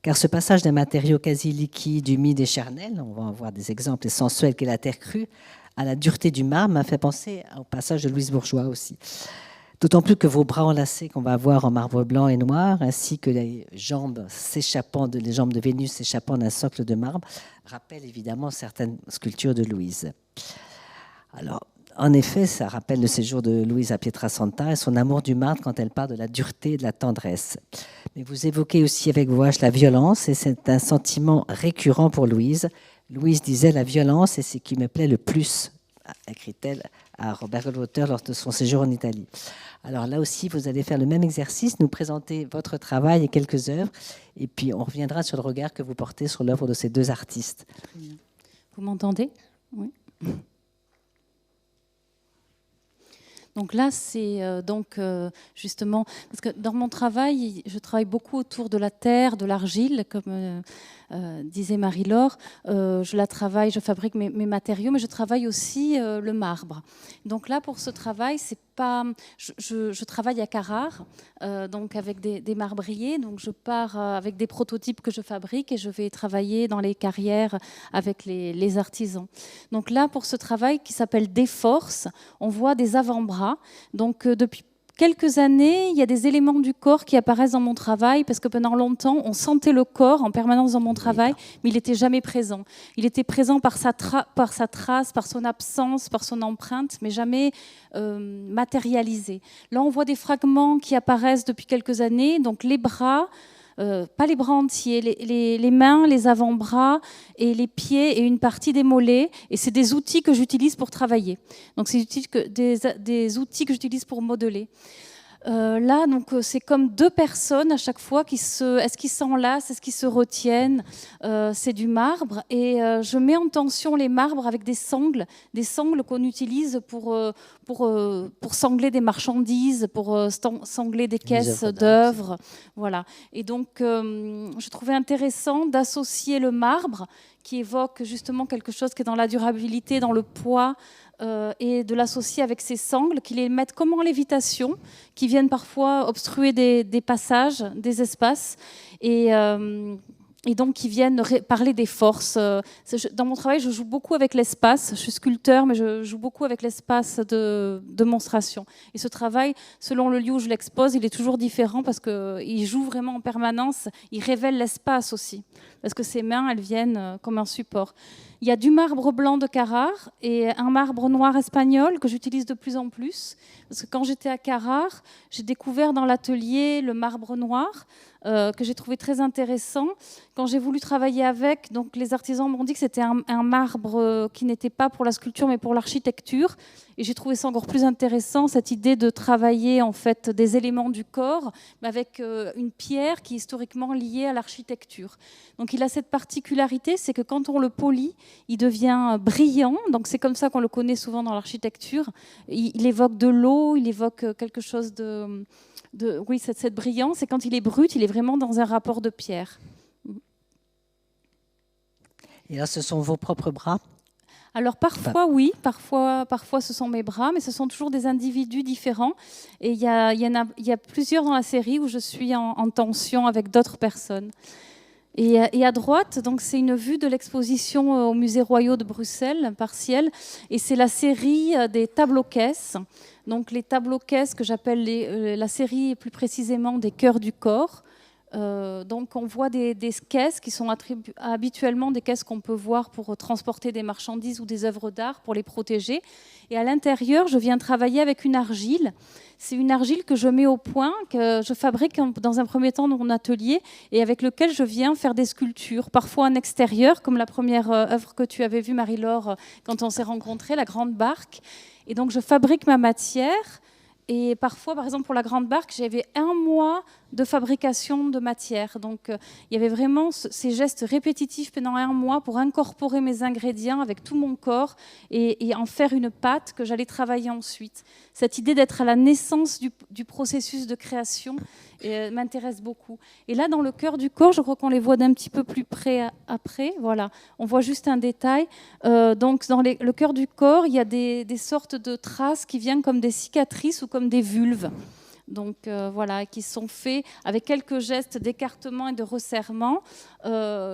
Car ce passage d'un matériau quasi liquide, humide et charnel, on va en voir des exemples sensuels qu'est la terre crue, à la dureté du marbre, m'a fait penser au passage de Louise Bourgeois aussi. D'autant plus que vos bras enlacés qu'on va voir en marbre blanc et noir, ainsi que les jambes de Vénus s'échappant d'un socle de marbre, rappellent évidemment certaines sculptures de Louise. Alors, en effet, ça rappelle le séjour de Louise à Pietrasanta et son amour du marbre quand elle parle de la dureté et de la tendresse. Mais vous évoquez aussi avec Voache la violence, et c'est un sentiment récurrent pour Louise. Louise disait « La violence est ce qui me plaît le plus », écrit-elle à Robert Goldwater lors de son séjour en Italie. Alors là aussi, vous allez faire le même exercice, nous présenter votre travail et quelques œuvres, et puis on reviendra sur le regard que vous portez sur l'œuvre de ces deux artistes. Vous m'entendez? Oui. Donc là, c'est justement, parce que dans mon travail, je travaille beaucoup autour de la terre, de l'argile, comme disait Marie-Laure. Je la travaille, je fabrique mes matériaux, mais je travaille aussi le marbre. Donc là, pour ce travail, c'est pas, je travaille à Carrare, donc avec des marbriers. Donc je pars avec des prototypes que je fabrique et je vais travailler dans les carrières avec les artisans. Donc là, pour ce travail qui s'appelle Déforce, on voit des avant-bras. Donc depuis quelques années, il y a des éléments du corps qui apparaissent dans mon travail parce que pendant longtemps, on sentait le corps en permanence dans mon travail, mais il n'était jamais présent. Il était présent par sa trace, par son absence, par son empreinte, mais jamais matérialisé. Là, on voit des fragments qui apparaissent depuis quelques années, donc les bras, pas les bras entiers, les mains, les avant-bras et les pieds et une partie des mollets. Et c'est des outils que j'utilise pour travailler. Donc c'est des outils que j'utilise pour modeler. Là, donc, c'est comme deux personnes à chaque fois est-ce qu'ils s'enlacent, est-ce qu'ils se retiennent. C'est du marbre et je mets en tension les marbres avec des sangles qu'on utilise pour sangler des marchandises, pour sangler des caisses d'œuvres. Voilà. Et donc, je trouvais intéressant d'associer le marbre qui évoque justement quelque chose qui est dans la durabilité, dans le poids, et de l'associer avec ces sangles qui les mettent comme en lévitation, qui viennent parfois obstruer des passages, des espaces, et donc qui viennent parler des forces. Dans mon travail, je joue beaucoup avec l'espace. Je suis sculpteur, mais je joue beaucoup avec l'espace de monstration. Et ce travail, selon le lieu où je l'expose, il est toujours différent parce qu'il joue vraiment en permanence. Il révèle l'espace aussi, parce que ses mains, elles viennent comme un support. Il y a du marbre blanc de Carrare et un marbre noir espagnol que j'utilise de plus en plus. Parce que quand j'étais à Carrare, j'ai découvert dans l'atelier le marbre noir, que j'ai trouvé très intéressant. Quand j'ai voulu travailler avec, donc les artisans m'ont dit que c'était un marbre qui n'était pas pour la sculpture mais pour l'architecture. Et j'ai trouvé ça encore plus intéressant, cette idée de travailler en fait des éléments du corps, mais avec une pierre qui est historiquement liée à l'architecture. Donc il a cette particularité, c'est que quand on le polit, il devient brillant. Donc c'est comme ça qu'on le connaît souvent dans l'architecture. Il évoque de l'eau, il évoque quelque chose oui, cette brillance. Et quand il est brut, il est vraiment dans un rapport de pierre. Et là, ce sont vos propres bras? Alors parfois oui, parfois ce sont mes bras, mais ce sont toujours des individus différents. Et il y a plusieurs dans la série où je suis en tension avec d'autres personnes. Et à droite, donc c'est une vue de l'exposition au Musée Royal de Bruxelles, partielle, et c'est la série des tableaux-caisses. Donc les tableaux-caisses que j'appelle la série plus précisément des cœurs du corps. Donc on voit des caisses qui sont habituellement des caisses qu'on peut voir pour transporter des marchandises ou des œuvres d'art pour les protéger. Et à l'intérieur, je viens travailler avec une argile. C'est une argile que je mets au point, que je fabrique dans un premier temps dans mon atelier et avec lequel je viens faire des sculptures, parfois en extérieur, comme la première œuvre que tu avais vue, Marie-Laure, quand on s'est rencontrés, la grande barque. Et donc je fabrique ma matière. Et parfois, par exemple, pour la grande barque, j'avais 1 mois de fabrication de matière. Donc, il y avait vraiment ces gestes répétitifs pendant 1 mois pour incorporer mes ingrédients avec tout mon corps et en faire une pâte que j'allais travailler ensuite. Cette idée d'être à la naissance du processus de création m'intéresse beaucoup. Et là, dans le cœur du corps, je crois qu'on les voit d'un petit peu plus près après. Voilà, on voit juste un détail. Donc, dans le cœur du corps, il y a des sortes de traces qui viennent comme des cicatrices ou comme des vulves. Donc voilà, qui sont faits avec quelques gestes d'écartement et de resserrement.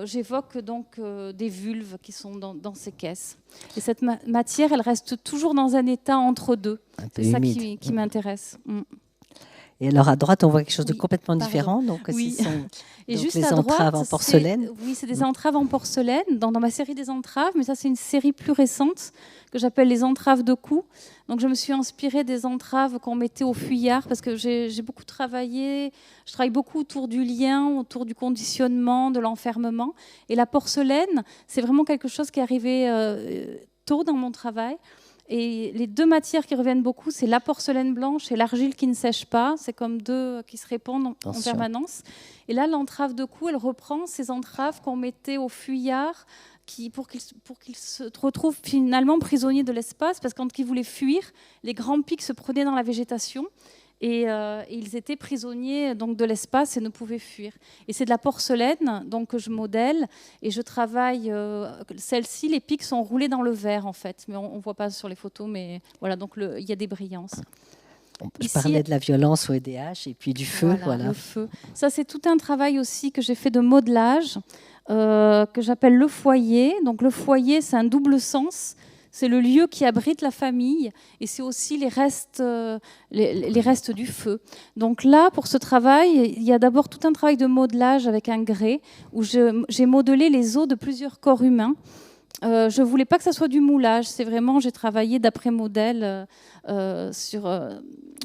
J'évoque donc des vulves qui sont dans ces caisses. Et cette matière, elle reste toujours dans un état entre deux. C'est ça qui m'intéresse. Et alors à droite, on voit quelque chose de Oui, complètement pardon. différent. Donc, Oui. ce sont Et donc juste les à entraves droite, en porcelaine. oui, c'est des entraves en porcelaine dans ma série des entraves, mais ça c'est une série plus récente que j'appelle les entraves de cou. Donc je me suis inspirée des entraves qu'on mettait au fuyard parce que j'ai beaucoup travaillé, je travaille beaucoup autour du lien, autour du conditionnement, de l'enfermement. Et la porcelaine, c'est vraiment quelque chose qui est arrivé tôt dans mon travail. Et les deux matières qui reviennent beaucoup, c'est la porcelaine blanche et l'argile qui ne sèche pas. C'est comme deux qui se répondent en permanence. Et là, l'entrave de cou, elle reprend ces entraves qu'on mettait au fuyard pour qu'ils se retrouvent finalement prisonniers de l'espace. Parce que quand ils voulaient fuir, les grands pics se prenaient dans la végétation. Et ils étaient prisonniers donc, de l'espace et ne pouvaient fuir. Et c'est de la porcelaine donc, que je modèle et je travaille. Celle-ci, les pics sont roulés dans le verre en fait, mais on ne voit pas sur les photos. Mais voilà, donc il y a des brillances. Je parlais de la violence au EDH et puis du feu. Voilà. Le feu. Ça, c'est tout un travail aussi que j'ai fait de modelage que j'appelle le foyer. Donc le foyer, c'est un double sens. C'est le lieu qui abrite la famille et c'est aussi les restes du feu. Donc là, pour ce travail, il y a d'abord tout un travail de modelage avec un grès où j'ai modelé les os de plusieurs corps humains. Je ne voulais pas que ça soit du moulage. C'est vraiment, j'ai travaillé d'après modèle sur...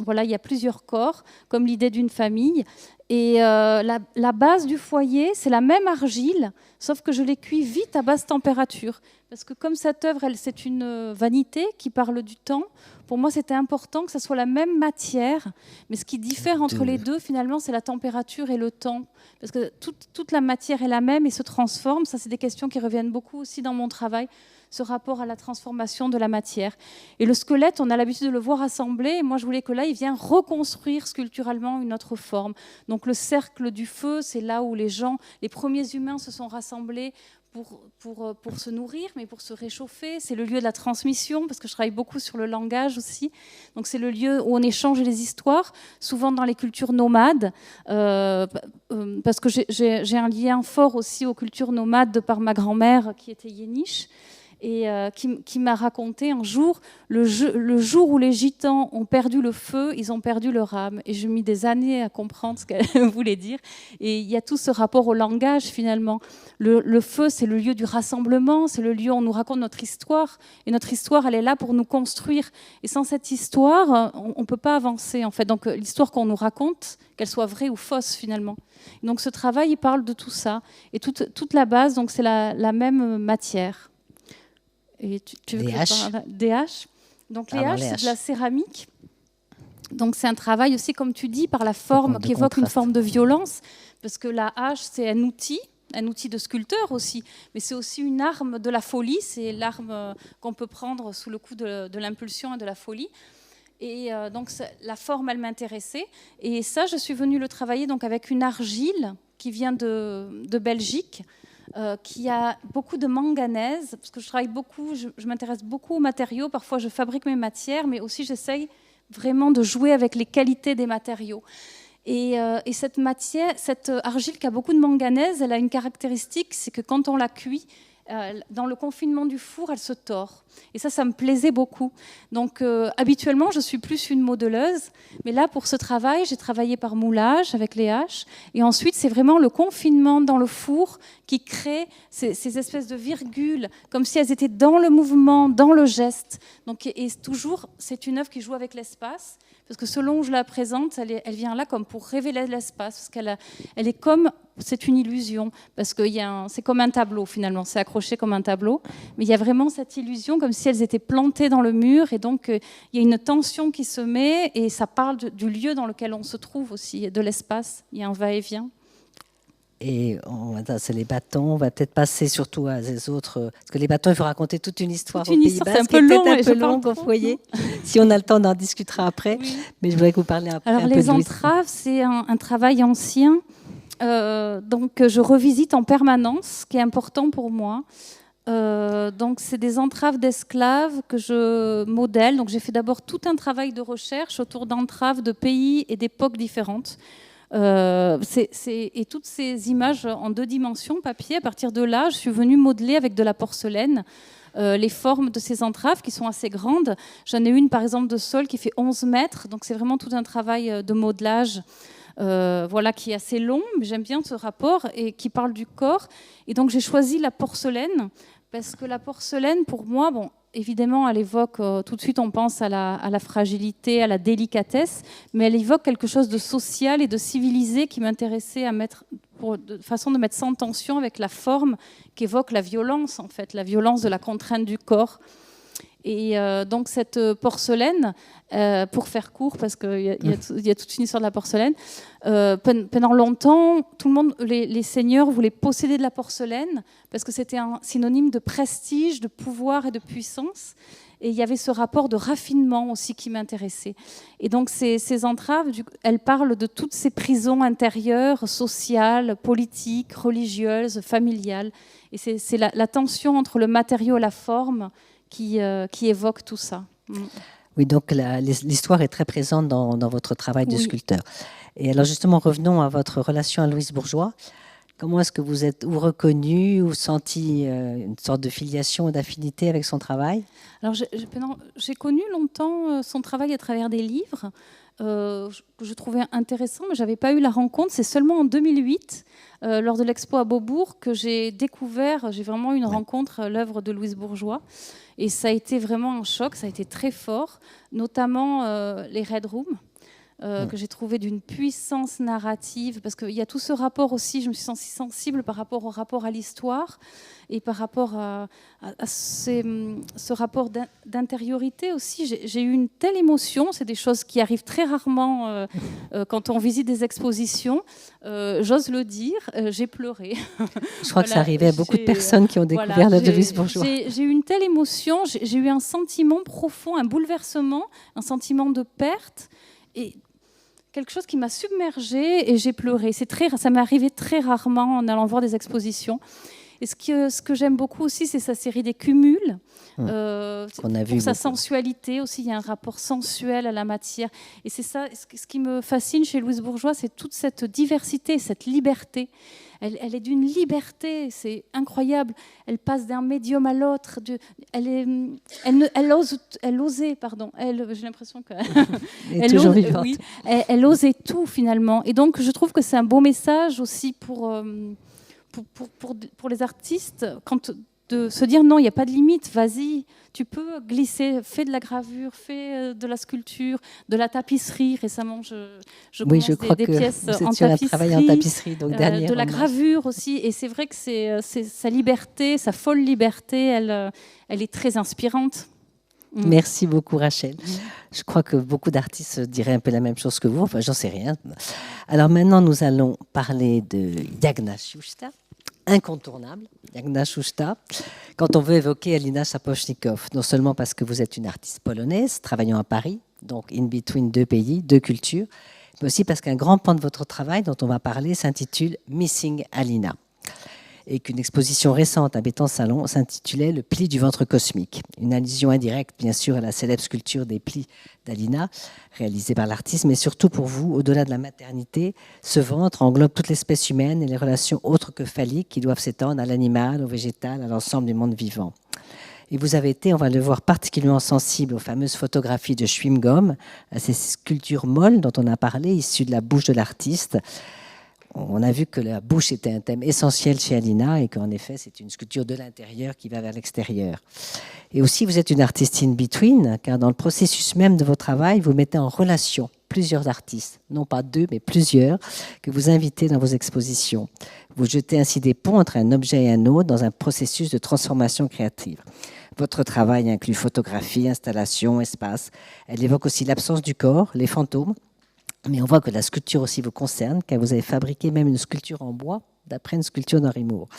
voilà, il y a plusieurs corps, comme l'idée d'une famille. Et la base du foyer, c'est la même argile, sauf que je l'ai cuit vite à basse température. Parce que comme cette œuvre, c'est une vanité qui parle du temps, pour moi, c'était important que ça soit la même matière. Mais ce qui diffère entre les deux, finalement, c'est la température et le temps. Parce que toute la matière est la même et se transforme. Ça, c'est des questions qui reviennent beaucoup aussi dans mon travail, ce rapport à la transformation de la matière. Et le squelette, on a l'habitude de le voir assemblé. Et moi, je voulais que là, il vienne reconstruire sculpturalement une autre forme. Donc, le cercle du feu, c'est là où les premiers humains se sont rassemblés pour se nourrir, mais pour se réchauffer. C'est le lieu de la transmission, parce que je travaille beaucoup sur le langage aussi. Donc c'est le lieu où on échange les histoires, souvent dans les cultures nomades, parce que j'ai un lien fort aussi aux cultures nomades de par ma grand-mère qui était yéniche. Et qui m'a raconté un jour, le jour où les gitans ont perdu le feu, ils ont perdu leur âme. Et j'ai mis des années à comprendre ce qu'elle voulait dire. Et il y a tout ce rapport au langage, finalement. Le feu, c'est le lieu du rassemblement, c'est le lieu où on nous raconte notre histoire. Et notre histoire, elle est là pour nous construire. Et sans cette histoire, on ne peut pas avancer, en fait. Donc l'histoire qu'on nous raconte, qu'elle soit vraie ou fausse, finalement. Et donc ce travail, il parle de tout ça. Et toute la base, donc c'est la même matière. Et tu veux des haches. Donc les haches, c'est de la céramique. Donc c'est un travail aussi, comme tu dis, par la forme qui évoque une forme de violence, parce que la hache, c'est un outil de sculpteur aussi, mais c'est aussi une arme de la folie. C'est l'arme qu'on peut prendre sous le coup de l'impulsion et de la folie. Et donc la forme, elle m'intéressait. Et ça, je suis venue le travailler donc avec une argile qui vient de Belgique. Qui a beaucoup de manganèse, parce que je travaille beaucoup, je m'intéresse beaucoup aux matériaux. Parfois, je fabrique mes matières, mais aussi j'essaye vraiment de jouer avec les qualités des matériaux. Et cette argile qui a beaucoup de manganèse, elle a une caractéristique, c'est que quand on la cuit, dans le confinement du four, elle se tord. Et ça me plaisait beaucoup. Donc, habituellement, je suis plus une modeleuse. Mais là, pour ce travail, j'ai travaillé par moulage avec les haches. Et ensuite, c'est vraiment le confinement dans le four qui crée ces espèces de virgules, comme si elles étaient dans le mouvement, dans le geste. Donc, et toujours, c'est une œuvre qui joue avec l'espace. Parce que selon où je la présente, elle vient là comme pour révéler l'espace. Parce elle est comme... C'est une illusion, parce que c'est comme un tableau finalement, c'est accroché comme un tableau, mais il y a vraiment cette illusion comme si elles étaient plantées dans le mur, et donc il y a une tension qui se met, et ça parle du lieu dans lequel on se trouve aussi, de l'espace, il y a un va-et-vient. Et c'est les bâtons, on va peut-être passer surtout à des autres, parce que les bâtons, il faut raconter toute une histoire au Pays Basque, c'est un peu long, au foyer. Si on a le temps, on en discutera après, oui. Mais je voudrais que vous parliez un peu de les entraves, c'est un travail ancien. Donc je revisite en permanence, ce qui est important pour moi. Donc c'est des entraves d'esclaves que je modèle. Donc j'ai fait d'abord tout un travail de recherche autour d'entraves de pays et d'époques différentes. Et toutes ces images en 2 dimensions, papier, à partir de là, je suis venue modeler avec de la porcelaine les formes de ces entraves qui sont assez grandes. J'en ai une par exemple de sol qui fait 11 mètres, donc c'est vraiment tout un travail de modelage voilà, qui est assez long, mais j'aime bien ce rapport et qui parle du corps. Et donc j'ai choisi la porcelaine parce que la porcelaine, pour moi, bon, évidemment, elle évoque, tout de suite on pense à la fragilité, à la délicatesse, mais elle évoque quelque chose de social et de civilisé qui m'intéressait à mettre, de façon de mettre ça en tension avec la forme qu'évoque la violence, en fait, la violence de la contrainte du corps. Et donc cette porcelaine, pour faire court, parce qu'il y a toute une histoire de la porcelaine, pendant longtemps, tout le monde, les seigneurs voulaient posséder de la porcelaine parce que c'était un synonyme de prestige, de pouvoir et de puissance. Et il y avait ce rapport de raffinement aussi qui m'intéressait. Et donc ces entraves, elles parlent de toutes ces prisons intérieures, sociales, politiques, religieuses, familiales. Et c'est la tension entre le matériau et la forme qui évoque tout ça. Oui, donc l'histoire est très présente dans votre travail de sculpteur. Et alors justement, revenons à votre relation à Louise Bourgeois. Comment est-ce que vous êtes ou reconnue ou senti une sorte de filiation et d'affinité avec son travail? Alors j'ai connu longtemps son travail à travers des livres que je trouvais intéressants, mais je n'avais pas eu la rencontre. C'est seulement en 2008, lors de l'expo à Beaubourg, que j'ai découvert, j'ai vraiment eu une rencontre, l'œuvre de Louise Bourgeois. Et ça a été vraiment un choc, ça a été très fort, notamment les Red Rooms, que j'ai trouvé d'une puissance narrative, parce qu'il y a tout ce rapport aussi, je me suis sentie sensible par rapport au rapport à l'histoire et par rapport à ce rapport d'intériorité aussi. J'ai eu une telle émotion, c'est des choses qui arrivent très rarement quand on visite des expositions, j'ose le dire, j'ai pleuré. Je crois que ça arrivait à beaucoup de personnes qui ont découvert l'œuvre de Louise Bourgeois. J'ai eu une telle émotion, j'ai eu un sentiment profond, un bouleversement, un sentiment de perte, et quelque chose qui m'a submergée et j'ai pleuré. Ça m'est arrivé très rarement en allant voir des expositions. Et ce que j'aime beaucoup aussi, c'est sa série des cumuls. Qu'on a vu pour sa sensualité aussi, il y a un rapport sensuel à la matière. Et c'est ça, ce qui me fascine chez Louise Bourgeois, c'est toute cette diversité, cette liberté. Elle est d'une liberté, c'est incroyable. Elle passe d'un médium à l'autre. Elle osait, pardon. J'ai l'impression elle osait tout finalement. Et donc, je trouve que c'est un beau message aussi pour les artistes, de se dire non, il n'y a pas de limite, vas-y, tu peux glisser, fais de la gravure, fais de la sculpture, de la tapisserie. Récemment, je crois des que pièces vous en étiez tapisserie, travailler en tapisserie, donc de la gravure aussi. Et c'est vrai que c'est sa liberté, sa folle liberté, elle est très inspirante. Merci beaucoup, Rachel. Je crois que beaucoup d'artistes diraient un peu la même chose que vous. Enfin, j'en sais rien. Alors maintenant, nous allons parler de Jagna Shushta, incontournable, Jagna Shushta. Quand on veut évoquer Alina Sapochnikov, non seulement parce que vous êtes une artiste polonaise travaillant à Paris, donc in between deux pays, deux cultures, mais aussi parce qu'un grand pan de votre travail dont on va parler s'intitule Missing Alina, et qu'une exposition récente à Béton-Salon s'intitulait Le pli du ventre cosmique. Une allusion indirecte, bien sûr, à la célèbre sculpture des plis d'Alina, réalisée par l'artiste, mais surtout pour vous, au-delà de la maternité, ce ventre englobe toute l'espèce humaine et les relations autres que phalliques qui doivent s'étendre à l'animal, au végétal, à l'ensemble du monde vivant. Et vous avez été, on va le voir, particulièrement sensible aux fameuses photographies de Schwingom, à ces sculptures molles dont on a parlé, issues de la bouche de l'artiste. On a vu que la bouche était un thème essentiel chez Alina et qu'en effet, c'est une sculpture de l'intérieur qui va vers l'extérieur. Et aussi, vous êtes une artiste in between, car dans le processus même de votre travail, vous mettez en relation plusieurs artistes, non pas deux, mais plusieurs, que vous invitez dans vos expositions. Vous jetez ainsi des ponts entre un objet et un autre dans un processus de transformation créative. Votre travail inclut photographie, installation, espace. Elle évoque aussi l'absence du corps, les fantômes. Mais on voit que la sculpture aussi vous concerne, car vous avez fabriqué même une sculpture en bois, d'après une sculpture d'Henri Moore.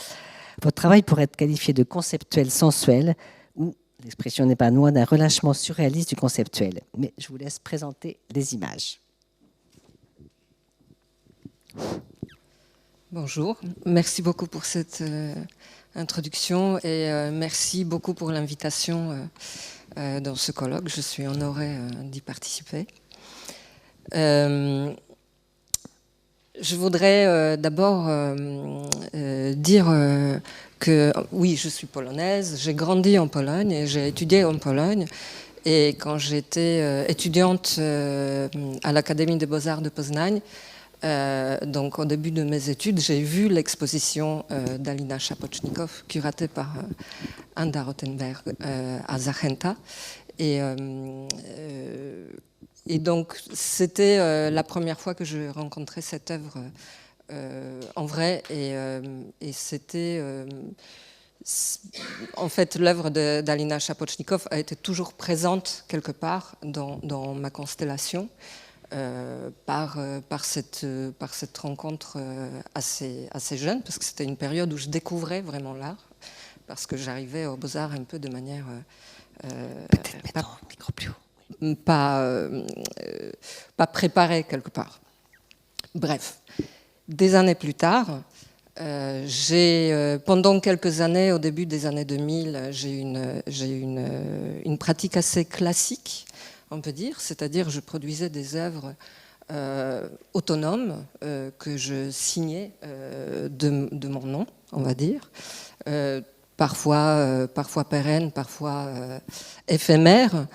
Votre travail pourrait être qualifié de conceptuel sensuel, ou, l'expression n'est pas loin, d'un relâchement surréaliste du conceptuel. Mais je vous laisse présenter les images. Bonjour, merci beaucoup pour cette introduction et merci beaucoup pour l'invitation dans ce colloque. Je suis honorée d'y participer. Je voudrais d'abord dire que oui, je suis polonaise, j'ai grandi en Pologne et j'ai étudié en Pologne. Et quand j'étais étudiante à l'Académie des Beaux-Arts de Poznań, donc au début de mes études, j'ai vu l'exposition d'Alina Szapocznikow, curatée par Anda Rothenberg à Zachęta. Et donc, c'était la première fois que je rencontrais cette œuvre en vrai. Et c'était... en fait, l'œuvre d'Alina Szapocznikow a été toujours présente quelque part dans ma constellation par cette rencontre assez jeune, parce que c'était une période où je découvrais vraiment l'art, parce que j'arrivais aux Beaux-Arts un peu de manière... Peut-être mettre un micro plus haut. Pas préparé quelque part. Bref, des années plus tard, pendant quelques années, au début des années 2000, j'ai eu une pratique assez classique, on peut dire, c'est-à-dire je produisais des œuvres autonomes que je signais de mon nom, on va dire, parfois pérennes, parfois éphémères.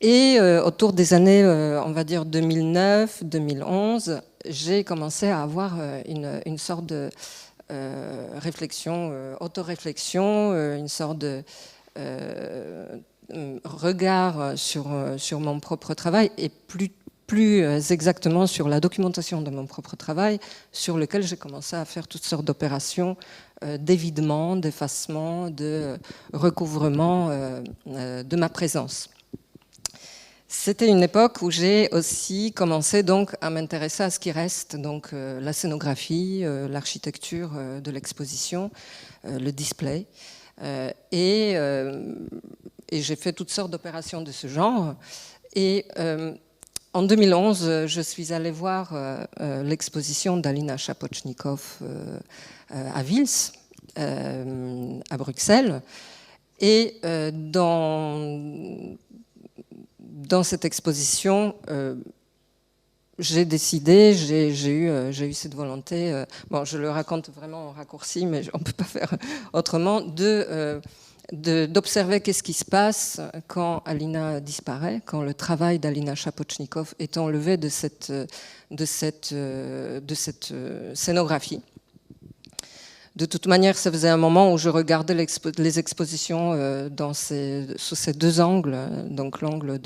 Et autour des années, on va dire 2009, 2011, j'ai commencé à avoir une sorte de réflexion, autoréflexion, une sorte de regard sur mon propre travail et plus exactement sur la documentation de mon propre travail, sur lequel j'ai commencé à faire toutes sortes d'opérations d'évidement, d'effacement, de recouvrement de ma présence. C'était une époque où j'ai aussi commencé donc à m'intéresser à ce qui reste, donc la scénographie, l'architecture de l'exposition, le display, et j'ai fait toutes sortes d'opérations de ce genre. Et en 2011, je suis allée voir l'exposition d'Alina Szapocznikow à Vils, à Bruxelles, et dans cette exposition, j'ai décidé, j'ai eu cette volonté, bon, je le raconte vraiment en raccourci, mais on ne peut pas faire autrement, d'observer qu'est-ce qui se passe quand Alina disparaît, quand le travail d'Alina Szapocznikow est enlevé de cette scénographie. De toute manière, ça faisait un moment où je regardais les expositions sous ces deux angles, donc l'angle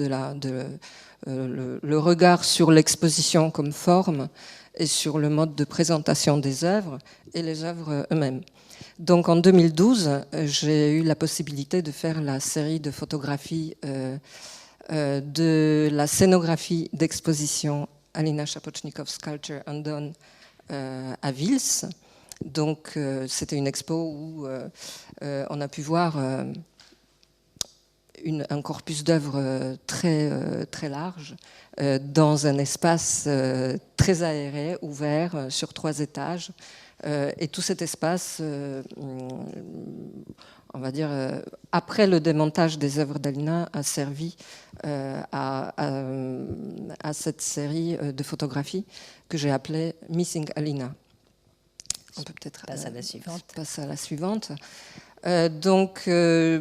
le regard sur l'exposition comme forme et sur le mode de présentation des œuvres et les œuvres eux-mêmes. Donc en 2012, j'ai eu la possibilité de faire la série de photographies de la scénographie d'exposition Alina Szapocznikow Sculpture Undone à Vils. Donc c'était une expo où on a pu voir un corpus d'œuvres très large dans un espace très aéré, ouvert, sur 3 étages. Et tout cet espace, on va dire, après le démontage des œuvres d'Alina, a servi à cette série de photographies que j'ai appelée Missing Alina. On peut peut-être passer à la suivante. Passer à la suivante. Donc, à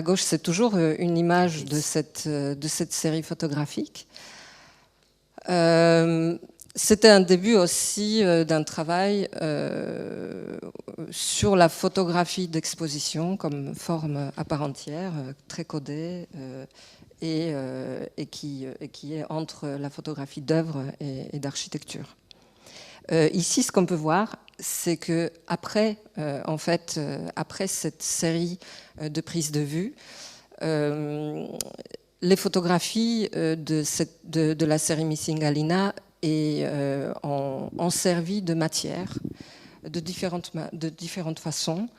gauche, c'est toujours une image de cette série photographique. C'était un début aussi d'un travail sur la photographie d'exposition comme forme à part entière, très codée, et qui est entre la photographie d'œuvre et d'architecture. Ici, ce qu'on peut voir, c'est que après cette série de prises de vue, les photographies de la série Missing Alina ont servi de matière de différentes façons,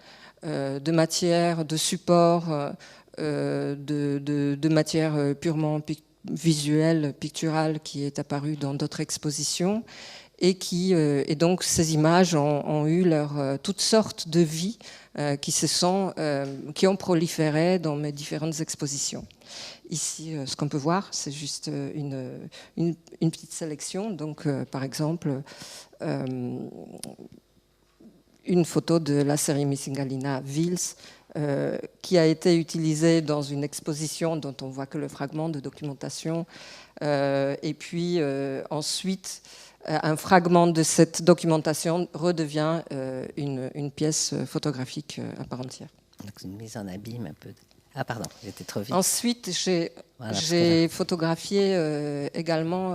de matière, de support, de matière purement visuelle, picturale, qui est apparue dans d'autres expositions, et donc ces images ont eu toutes sortes de vies qui ont proliféré dans mes différentes expositions. Ici, ce qu'on peut voir, c'est juste une petite sélection. Donc, par exemple, une photo de la série Missing Alina Wils, qui a été utilisée dans une exposition dont on voit que le fragment de documentation. Et puis ensuite, un fragment de cette documentation redevient une pièce photographique à part entière. Donc c'est une mise en abîme un peu. Ah pardon, j'étais trop vite. Ensuite, j'ai photographié également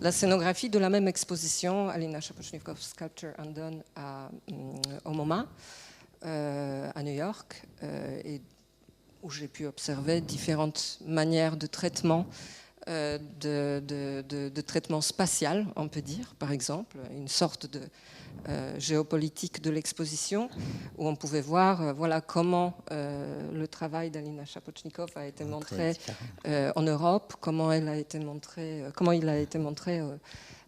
la scénographie de la même exposition, Alina Shapochnikov Sculpture Undone au MoMA, à New York, et où j'ai pu observer différentes manières de traitement, de traitement spatial, on peut dire, par exemple, une sorte de géopolitique de l'exposition, où on pouvait voir voilà, comment le travail d'Alina Shapochnikov a été montré en Europe, comment il a été montré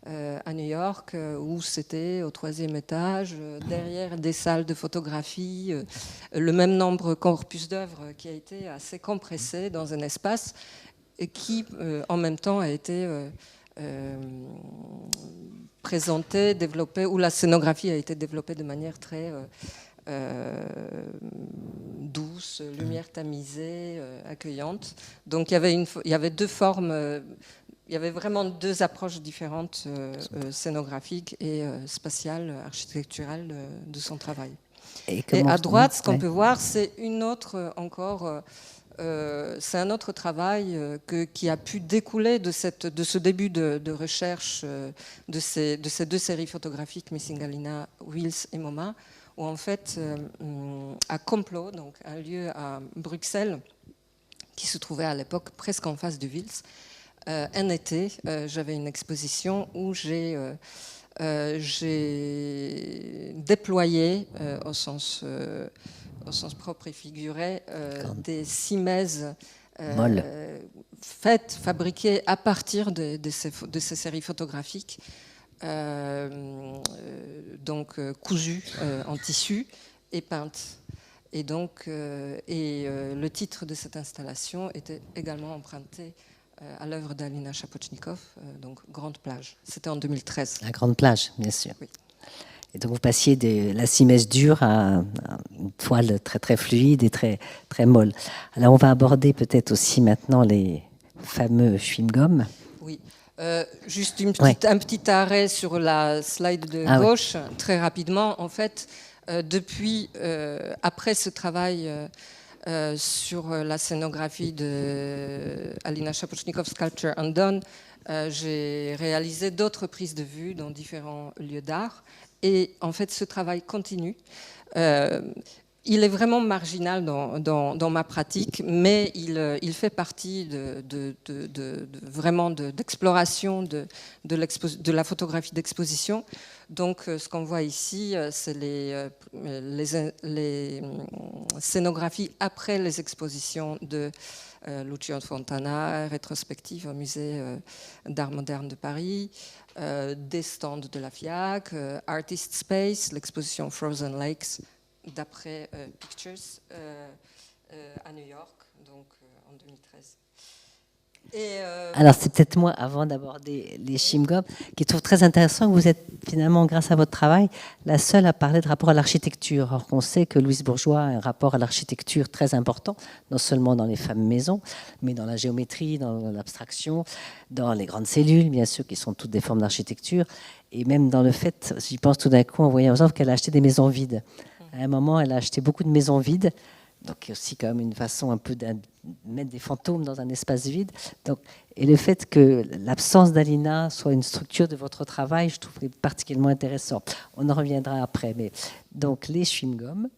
à New York, où c'était au 3e étage, derrière des salles de photographie, le même nombre corpus d'œuvres qui a été assez compressé dans un espace et qui, en même temps, a été présenté, développé, où la scénographie a été développée de manière très douce, lumière tamisée, accueillante. Donc il y avait deux formes. Il y avait vraiment deux approches différentes, scénographiques et spatiales, architecturales de son travail. Et à droite, ce qu'on peut voir, c'est une autre encore. C'est un autre travail qui a pu découler de ce début de recherche de ces deux séries photographiques, Missing Alina Wils et MoMA, où en fait, à Complot, donc un lieu à Bruxelles, qui se trouvait à l'époque presque en face de Wils, un été, j'avais une exposition où j'ai déployé, au sens propre et figuré, des simèses fabriquées à partir de ces séries photographiques, donc cousues en tissu et peintes. Et donc, le titre de cette installation était également emprunté à l'œuvre d'Alina Shapochnikov, donc Grande Plage. C'était en 2013. La Grande Plage, bien sûr. Oui. Et donc vous passiez de la simèse dure à une toile très très fluide et très très molle. Alors on va aborder peut-être aussi maintenant les fameux chewing-gums. Oui. Juste un petit arrêt sur la slide de gauche, oui. Très rapidement. En fait, depuis, après ce travail sur la scénographie de Alina Shapochnikov Sculpture Undone, j'ai réalisé d'autres prises de vue dans différents lieux d'art. Et en fait, ce travail continue. Il est vraiment marginal dans ma pratique, mais il fait partie vraiment d'exploration de la photographie d'exposition. Donc, ce qu'on voit ici, c'est les scénographies après les expositions de Lucio Fontana, rétrospective au musée d'art moderne de Paris, des stands de la FIAC, Artist Space, l'exposition Frozen Lakes, d'après Pictures à New York, donc en 2013. Alors c'est peut-être moi, avant d'aborder les chewing-gums, qui trouve très intéressant que vous êtes finalement, grâce à votre travail, la seule à parler de rapport à l'architecture. Alors qu'on sait que Louise Bourgeois a un rapport à l'architecture très important, non seulement dans les femmes maisons, mais dans la géométrie, dans l'abstraction, dans les grandes cellules, bien sûr, qui sont toutes des formes d'architecture, et même dans le fait, j'y pense tout d'un coup en voyant exemple qu'elle a acheté des maisons vides. À un moment, elle a acheté beaucoup de maisons vides, donc aussi quand même une façon un peu de mettre des fantômes dans un espace vide. Donc, et le fait que l'absence d'Alina soit une structure de votre travail, je trouve particulièrement intéressant. On en reviendra après. Mais donc les chewing-gums.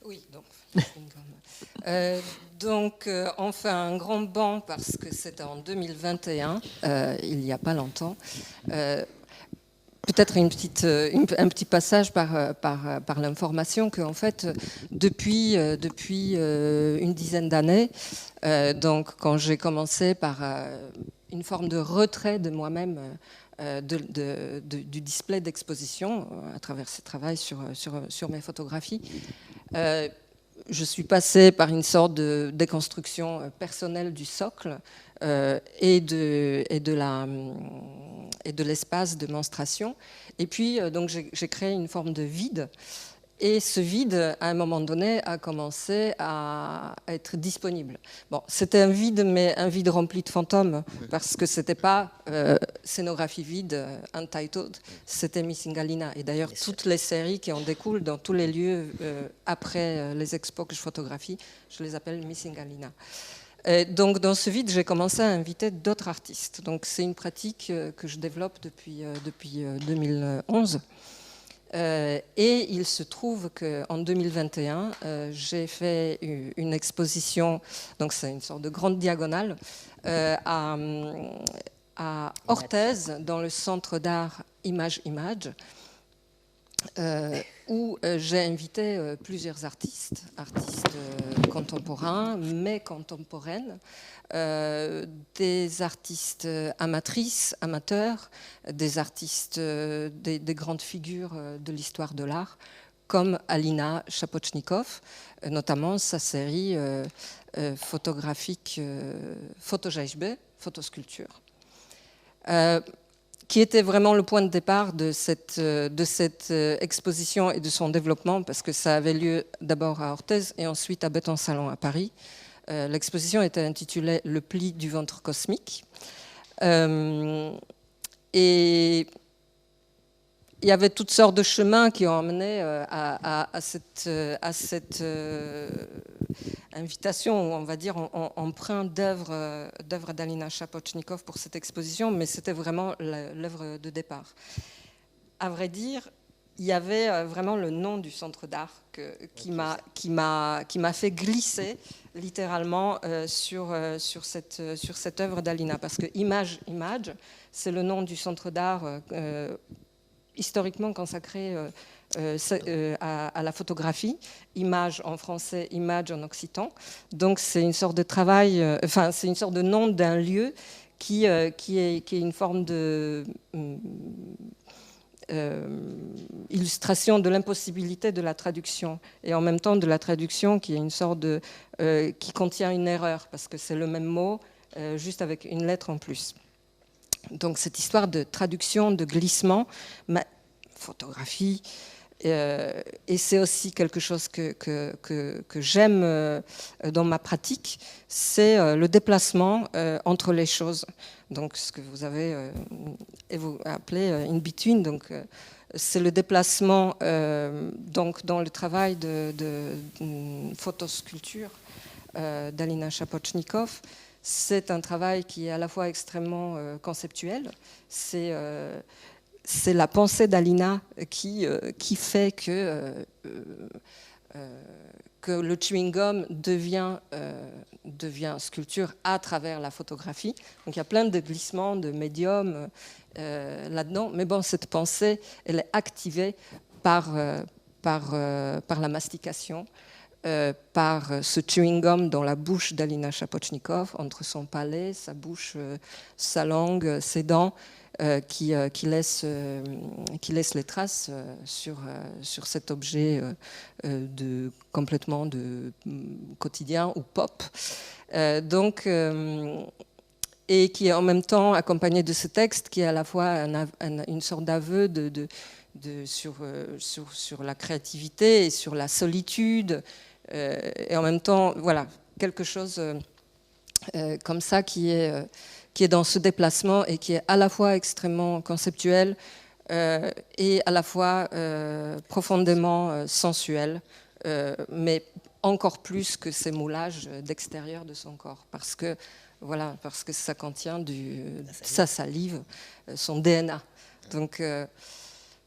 Oui, donc les chewing-gums. Donc, on fait un grand bond parce que c'était en 2021, il n'y a pas longtemps. Peut-être un petit passage par l'information qu'en fait, depuis une dizaine d'années, donc quand j'ai commencé par une forme de retrait de moi-même du display d'exposition à travers ce travail sur mes photographies. Je suis passée par une sorte de déconstruction personnelle du socle et de l'espace de monstration. Et puis, donc, j'ai créé une forme de vide. Et ce vide, à un moment donné, a commencé à être disponible. Bon, c'était un vide, mais un vide rempli de fantômes, parce que c'était pas scénographie vide, untitled, c'était Missing Alina. Et d'ailleurs, toutes les séries qui en découlent dans tous les lieux après les expos que je photographie, je les appelle Missing Alina. Et donc, dans ce vide, j'ai commencé à inviter d'autres artistes. Donc, c'est une pratique que je développe depuis 2011. Et il se trouve qu'en 2021, j'ai fait une exposition, donc c'est une sorte de grande diagonale, à Orthez, dans le centre d'art Image, où j'ai invité plusieurs artistes contemporains, mais contemporaines, des artistes amatrices, amateurs, des artistes, des grandes figures de l'histoire de l'art, comme Alina Shapochnikoff, notamment sa série photographique Fotojajbe, photosculpture, qui était vraiment le point de départ de cette exposition et de son développement, parce que ça avait lieu d'abord à Orthez et ensuite à Besançon à Paris. L'exposition était intitulée « Le pli du ventre cosmique ». Et il y avait toutes sortes de chemins qui ont amené à cette invitation, on va dire, emprunt d'œuvres d'Alina Shapochnikoff pour cette exposition, mais c'était vraiment l'œuvre de départ. À vrai dire, il y avait vraiment le nom du centre d'art qui m'a fait glisser littéralement sur cette œuvre d'Alina, parce que Image, c'est le nom du centre d'art historiquement consacré à la photographie, Image en français, Image en occitan. Donc c'est une sorte de travail, c'est une sorte de nom d'un lieu qui est une forme de illustration de l'impossibilité de la traduction, et en même temps de la traduction qui est une sorte de qui contient une erreur, parce que c'est le même mot juste avec une lettre en plus. Donc cette histoire de traduction, de glissement, photographie, et c'est aussi quelque chose que j'aime dans ma pratique, c'est le déplacement entre les choses. Donc ce que vous avez appelé in between, donc c'est le déplacement donc dans le travail de photosculpture d'Alina Shapochnikoff. C'est un travail qui est à la fois extrêmement conceptuel. C'est la pensée d'Alina qui fait que le chewing-gum devient sculpture à travers la photographie. Donc il y a plein de glissements, de médiums là-dedans. Mais bon, cette pensée, elle est activée par la mastication, par ce chewing-gum dans la bouche d'Alina Shapochnikoff, entre son palais, sa bouche, sa langue, ses dents, qui laisse les traces sur cet objet complètement de quotidien ou pop. Et qui est en même temps accompagné de ce texte qui est à la fois une sorte d'aveu sur la créativité et sur la solitude, et en même temps, voilà, quelque chose comme ça qui est dans ce déplacement et qui est à la fois extrêmement conceptuel et à la fois profondément sensuel, mais encore plus que ces moulages d'extérieur de son corps, parce que ça contient sa salive, son DNA. Donc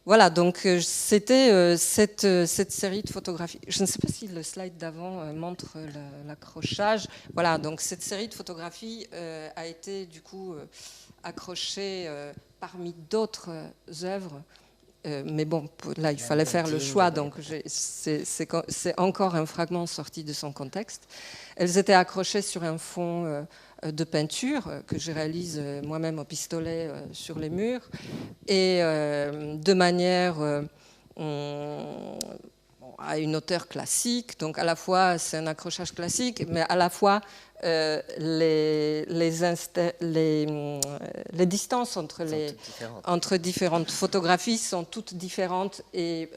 voilà, donc c'était cette série de photographies. Je ne sais pas si le slide d'avant montre l'accrochage. Voilà, donc cette série de photographies a été du coup accrochée parmi d'autres œuvres. Mais bon, là, il fallait faire le choix, donc c'est encore un fragment sorti de son contexte. Elles étaient accrochées sur un fond de peinture que je réalise moi-même au pistolet sur les murs, et de manière à une hauteur classique. Donc à la fois c'est un accrochage classique, mais à la fois les distances entre différentes photographies sont toutes différentes et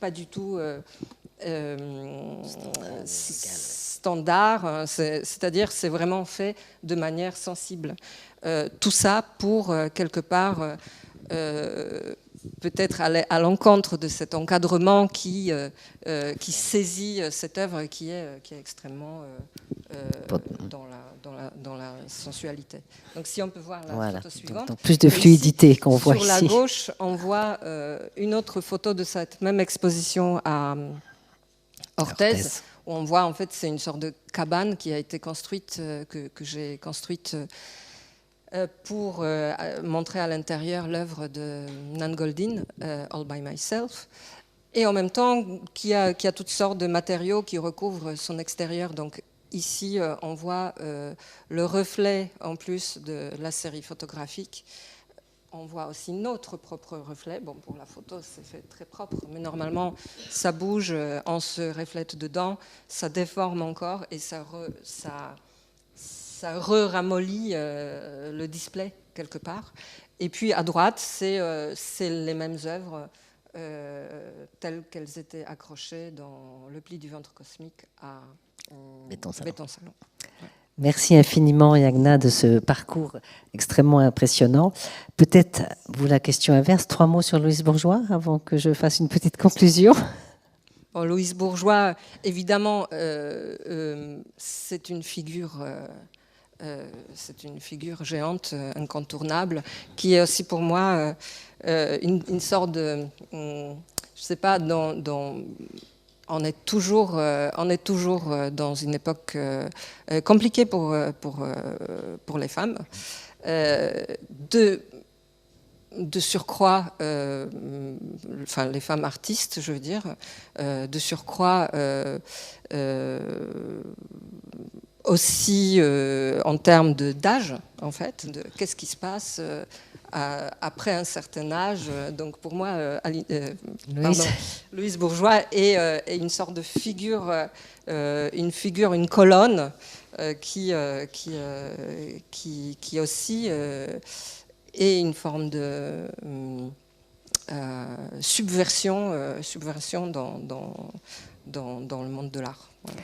pas du tout standard, c'est-à-dire c'est vraiment fait de manière sensible. Tout ça pour quelque part peut-être aller à l'encontre de cet encadrement qui saisit cette œuvre qui est extrêmement dans la sensualité. Donc si on peut voir la photo suivante. Donc plus de fluidité qu'on voit ici. Sur la gauche, on voit une autre photo de cette même exposition à Orthez, où on voit en fait c'est une sorte de cabane qui a été construite, que j'ai construite pour montrer à l'intérieur l'œuvre de Nan Goldin, All by Myself, et en même temps qui a toutes sortes de matériaux qui recouvrent son extérieur. Donc ici on voit le reflet en plus de la série photographique. On voit aussi notre propre reflet. Bon, pour la photo, c'est fait très propre, mais normalement, ça bouge, on se reflète dedans, ça déforme encore et ça ramollit le display quelque part. Et puis à droite, c'est les mêmes œuvres telles qu'elles étaient accrochées dans le pli du ventre cosmique à Béton Salon. Ouais. Merci infiniment, Yagna, de ce parcours extrêmement impressionnant. Peut-être, vous, la question inverse, 3 mots sur Louise Bourgeois avant que je fasse une petite conclusion. Bon, Louise Bourgeois, évidemment, c'est une figure géante, incontournable, qui est aussi pour moi une sorte de, je sais pas, on est toujours dans une époque compliquée pour les femmes. De surcroît, enfin les femmes artistes, je veux dire, de surcroît aussi en termes d'âge, en fait, de qu'est-ce qui se passe après un certain âge. Donc pour moi, Louise Bourgeois est une sorte de figure, une colonne qui aussi est une forme de subversion dans le monde de l'art. Voilà.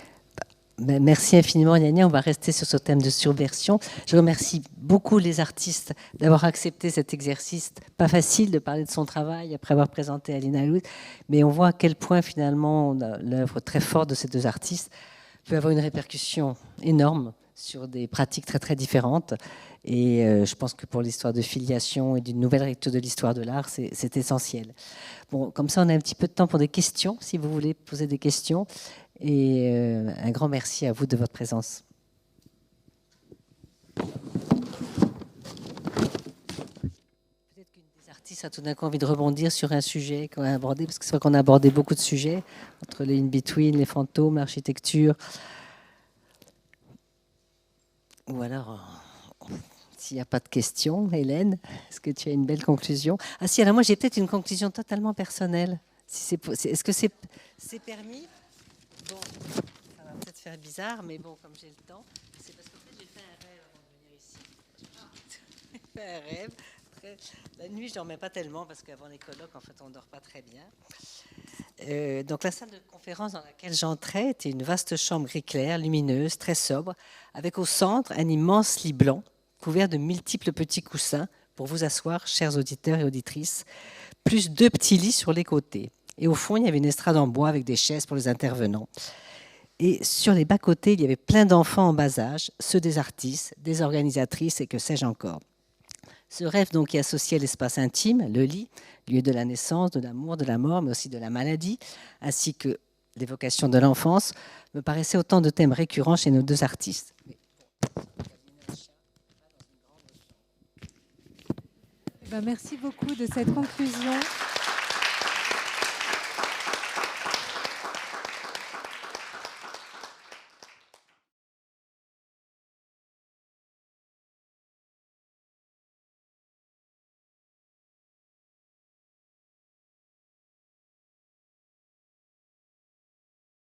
Merci infiniment, Yagna. On va rester sur ce thème de subversion. Je remercie beaucoup les artistes d'avoir accepté cet exercice. Pas facile de parler de son travail après avoir présenté Alina Louis, mais on voit à quel point finalement l'œuvre très forte de ces 2 artistes peut avoir une répercussion énorme sur des pratiques très très différentes. Et je pense que pour l'histoire de filiation et d'une nouvelle lecture de l'histoire de l'art, c'est essentiel. Bon, comme ça, on a un petit peu de temps pour des questions, si vous voulez poser des questions. Et un grand merci à vous de votre présence. Peut-être qu'une des artistes a tout d'un coup envie de rebondir sur un sujet qu'on a abordé, parce que c'est vrai qu'on a abordé beaucoup de sujets, entre les in-between, les fantômes, l'architecture. Ou alors, s'il n'y a pas de questions, Hélène, est-ce que tu as une belle conclusion? Ah si, alors moi j'ai peut-être une conclusion totalement personnelle. Est-ce que c'est permis? Bon, ça va peut-être faire bizarre, mais bon, comme j'ai le temps, c'est parce qu'en fait, j'ai fait un rêve avant de venir ici. J'ai fait un rêve. La nuit, je ne dormais pas tellement parce qu'avant les colloques, en fait, on ne dort pas très bien. Donc, la salle de conférence dans laquelle j'entrais était une vaste chambre gris clair, lumineuse, très sobre, avec au centre un immense lit blanc couvert de multiples petits coussins pour vous asseoir, chers auditeurs et auditrices, plus 2 petits lits sur les côtés. Et au fond, il y avait une estrade en bois avec des chaises pour les intervenants. Et sur les bas-côtés, il y avait plein d'enfants en bas âge, ceux des artistes, des organisatrices et que sais-je encore. Ce rêve donc qui associait l'espace intime, le lit, lieu de la naissance, de l'amour, de la mort, mais aussi de la maladie, ainsi que l'évocation de l'enfance, me paraissait autant de thèmes récurrents chez nos 2 artistes. Merci beaucoup de cette conclusion.